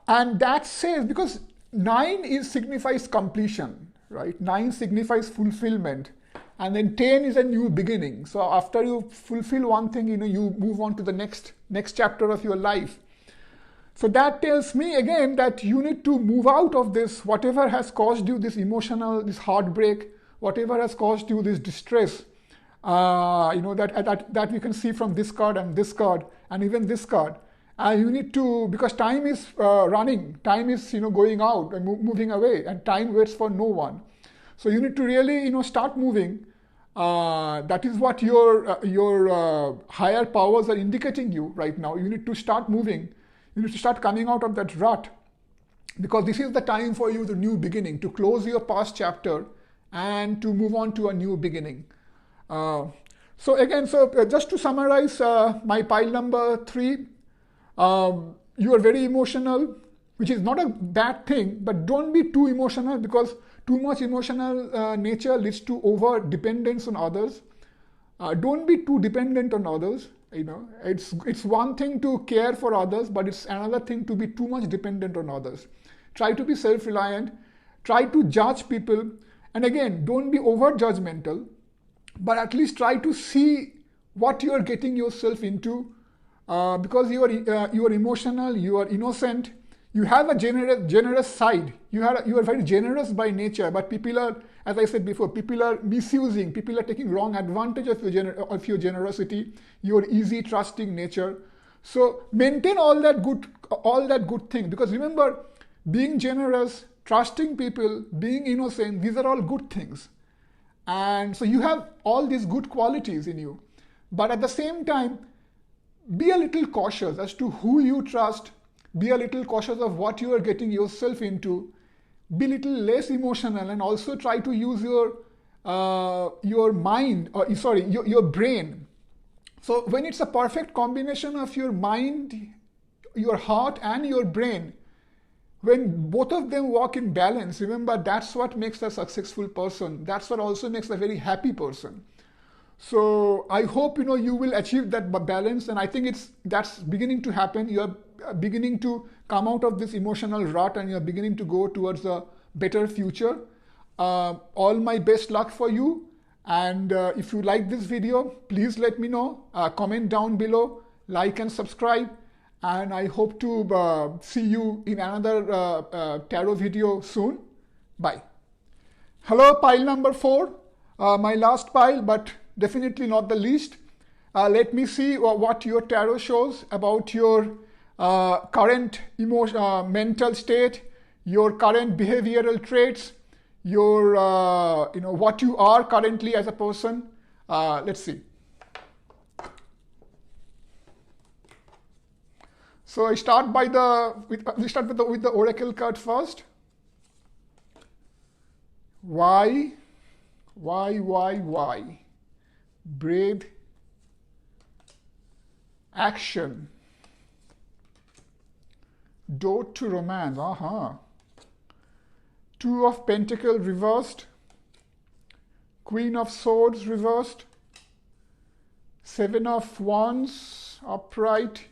And that says, because 9 signifies completion, right? 9 signifies fulfillment. And then 10 is a new beginning. So after you fulfill one thing, you move on to the next chapter of your life. So that tells me again that you need to move out of this, whatever has caused you this this heartbreak, whatever has caused you this distress, that we can see from this card and even this card. And you need to, because time is running, time is going out and moving away, and time waits for no one. So you need to really start moving. That is what your higher powers are indicating you right now. You need to start moving. You need to start coming out of that rut, because this is the time for you, the new beginning, to close your past chapter and to move on to a new beginning. So just to summarize my pile number 3, you are very emotional, which is not a bad thing, but don't be too emotional, because too much emotional nature leads to over dependence on others. Don't be too dependent on others. It's one thing to care for others, but it's another thing to be too much dependent on others. Try to be self-reliant. Try to judge people, and again, don't be over judgmental, but at least try to see what you are getting yourself into, because you are emotional, you are innocent. You have a generous side. You are very generous by nature, but people are, as I said before, people are misusing. People are taking wrong advantage of your generosity, your easy, trusting nature. So maintain all that good thing, because remember, being generous, trusting people, being innocent, these are all good things. And so you have all these good qualities in you. But at the same time, be a little cautious as to who you trust. Be a little cautious of what you are getting yourself into. Be a little less emotional, and also try to use your mind, your brain. So when it's a perfect combination of your mind, your heart and your brain, when both of them work in balance, remember that's what makes a successful person. That's what also makes a very happy person. So I hope you will achieve that balance, and I think that's beginning to happen. You are beginning to come out of this emotional rut, and you are beginning to go towards a better future. All my best luck for you. And if you like this video, please let me know. Comment down below, like and subscribe. And I hope to see you in another tarot video soon. Bye. Hello, pile number 4. My last pile, but definitely not the least. Let me see what your tarot shows about your current mental state, your current behavioral traits, your what you are currently as a person. Let's see. So I start with the oracle card first. Why? Breathe. Action. Door to romance. Two of Pentacles reversed. Queen of Swords reversed. Seven of Wands upright.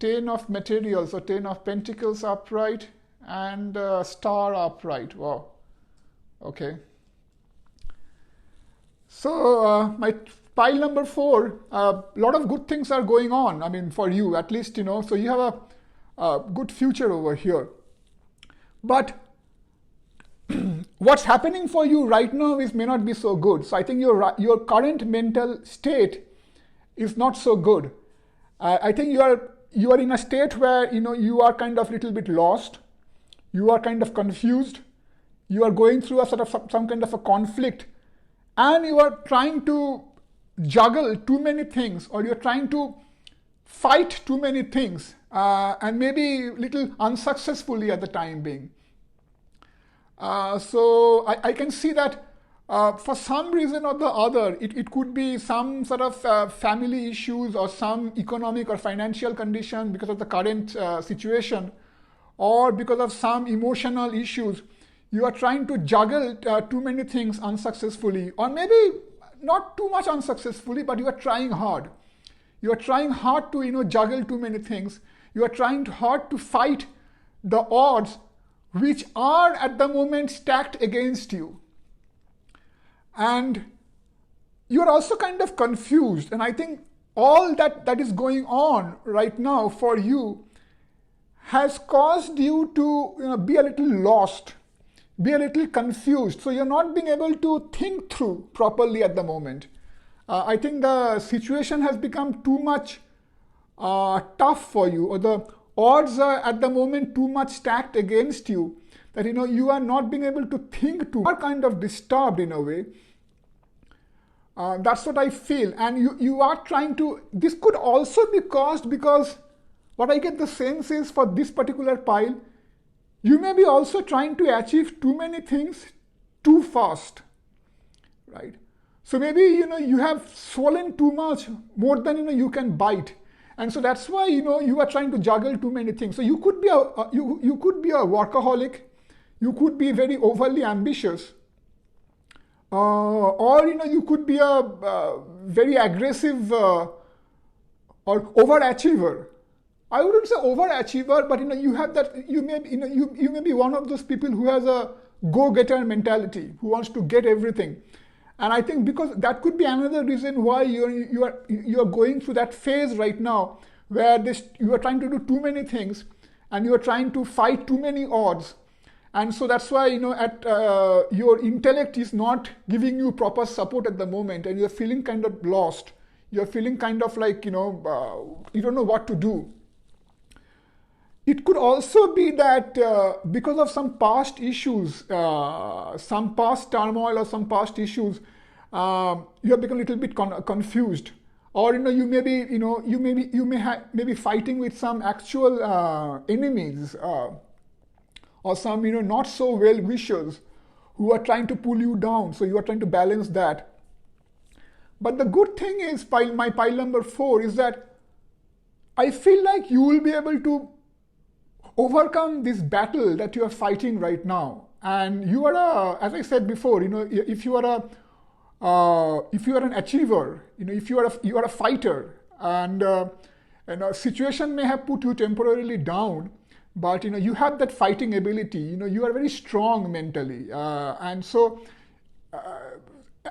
10 of Materials, or 10 of Pentacles upright, and Star upright. Wow. Okay. So my pile number 4, a lot of good things are going on. I mean, for you at least, so you have a good future over here. But what's happening for you right now may not be so good. So I think your current mental state is not so good. I think you are in a state where you are kind of little bit lost. You are kind of confused. You are going through a sort of some kind of a conflict, and you are trying to juggle too many things, or you're trying to fight too many things, and maybe little unsuccessfully at the time being. So I can see that for some reason or the other, it could be some sort of family issues or some economic or financial condition because of the current situation, or because of some emotional issues. You are trying to juggle too many things unsuccessfully, or maybe not too much unsuccessfully, but you are trying hard. You are trying hard to juggle too many things. You are trying hard to fight the odds which are at the moment stacked against you. And you're also kind of confused. And I think all that is going on right now for you has caused you to be a little lost, be a little confused. So you're not being able to think through properly at the moment. I think the situation has become too much tough for you, or the odds are at the moment too much stacked against you, that you are not being able to think too. You are kind of disturbed in a way. That's what I feel. And you are trying to, this could also be caused because what I get the sense is, for this particular pile, you may be also trying to achieve too many things too fast, right? So maybe you have swollen too much, more than you can bite, and so that's why you are trying to juggle too many things. So you could be you could be a workaholic, you could be very overly ambitious, or you could be a very aggressive or overachiever. I wouldn't say overachiever, but you have that. You may be one of those people who has a go-getter mentality, who wants to get everything. And I think because that could be another reason why you are going through that phase right now, where you are trying to do too many things, and you are trying to fight too many odds. And so that's why your intellect is not giving you proper support at the moment, and you're feeling kind of lost. You're feeling kind of like you don't know what to do. It could also be that because of some past issues, some past turmoil or some past issues, you have become a little bit confused, or you may be fighting with some actual enemies, or some not so well wishers who are trying to pull you down. So you are trying to balance that. But the good thing is, my pile number 4 is that I feel like you will be able to overcome this battle that you are fighting right now. And you are as I said before, if you are if you are an achiever, if you are a fighter, and a situation may have put you temporarily down, but you have that fighting ability. You are very strong mentally, and so.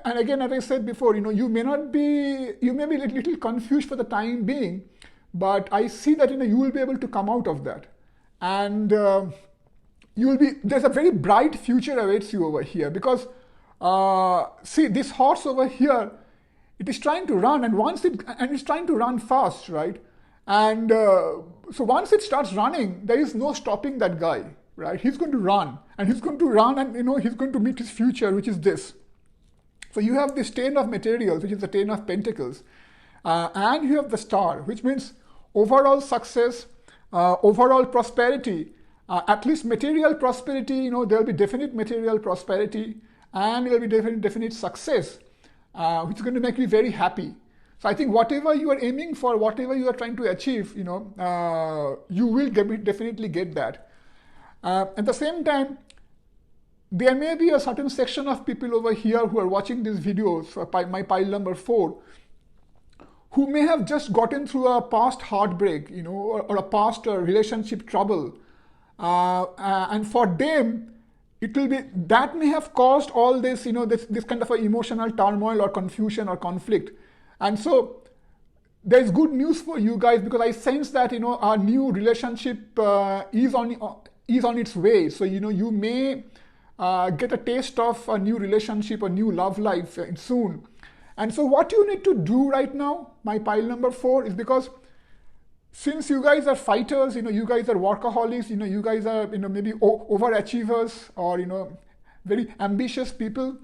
And again, as I said before, you may be a little confused for the time being, but I see that you will be able to come out of that, and there's a very bright future awaits you over here, because see, this horse over here, it is trying to run, and it's trying to run fast, right? And so once it starts running, there is no stopping that guy, right? He's going to run, and he's going to run, and he's going to meet his future, which is this. So you have this ten of materials, which is the 10 of pentacles, and you have the star, which means overall success, overall prosperity, at least material prosperity. There'll be definite material prosperity, and there'll be definite success, which is going to make you very happy. So I think whatever you are aiming for, whatever you are trying to achieve, you will definitely get that. At the same time, there may be a certain section of people over here who are watching these videos, my pile number 4, who may have just gotten through a past heartbreak, or a past relationship trouble. And for them, it will be, that may have caused all this, this kind of a emotional turmoil or confusion or conflict. And so there's good news for you guys, because I sense that, our new relationship is on its way. So, you may get a taste of a new relationship, a new love life soon. And so what you need to do right now, my pile number 4, is because since you guys are fighters, you guys are workaholics, you guys are, maybe overachievers, or, very ambitious people,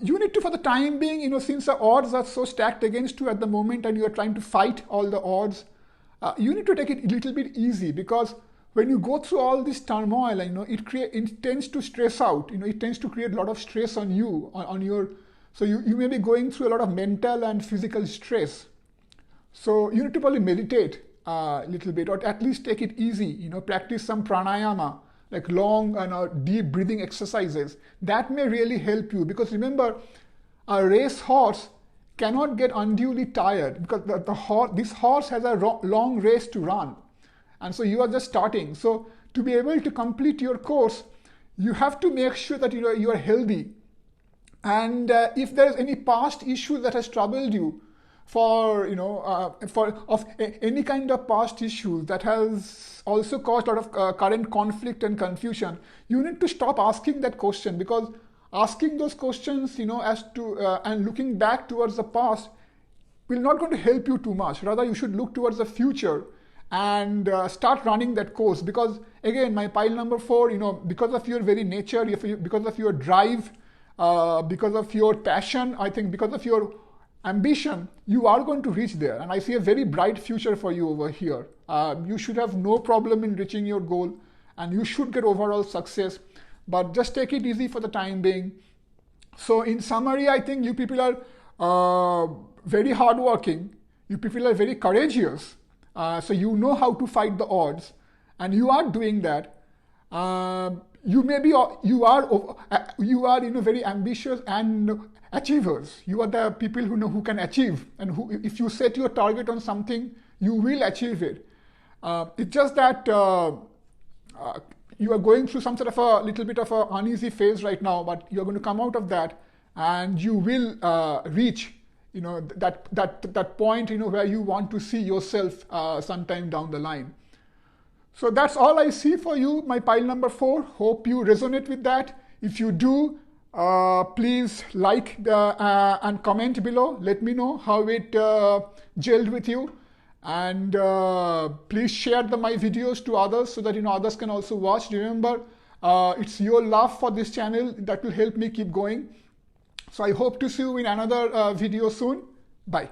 you need to, for the time being, since the odds are so stacked against you at the moment, and you are trying to fight all the odds, you need to take it a little bit easy, because when you go through all this turmoil, it tends to stress out. It tends to create a lot of stress on you, on your. So you may be going through a lot of mental and physical stress. So you need to probably meditate a little bit, or at least take it easy. Practice some pranayama, like long and deep breathing exercises. That may really help you, because remember, a race horse cannot get unduly tired, because this horse has a long race to run. And so you are just starting. So to be able to complete your course, you have to make sure that you are healthy. And if there is any past issue that has troubled you, any kind of past issue that has also caused a lot of current conflict and confusion, you need to stop asking that question, because asking those questions, as to and looking back towards the past will not going to help you too much. Rather, you should look towards the future and start running that course. Because again, my pile number 4, because of your very nature, because of your drive, because of your passion, I think because of your ambition, you are going to reach there. And I see a very bright future for you over here. You should have no problem in reaching your goal, and you should get overall success. But just take it easy for the time being. So in summary, I think you people are very hardworking. You people are very courageous. So you know how to fight the odds, and you are doing that. You are very ambitious and achievers. You are the people who can achieve, and who, if you set your target on something, you will achieve it. It's just that you are going through some sort of a little bit of an uneasy phase right now, but you are going to come out of that, and you will reach that point where you want to see yourself sometime down the line. So that's all I see for you, my pile number 4. Hope you resonate with that. If you do, please like and comment below. Let me know how it gelled with you. And please share my videos to others, so that others can also watch. Remember, it's your love for this channel that will help me keep going. So I hope to see you in another video soon. Bye.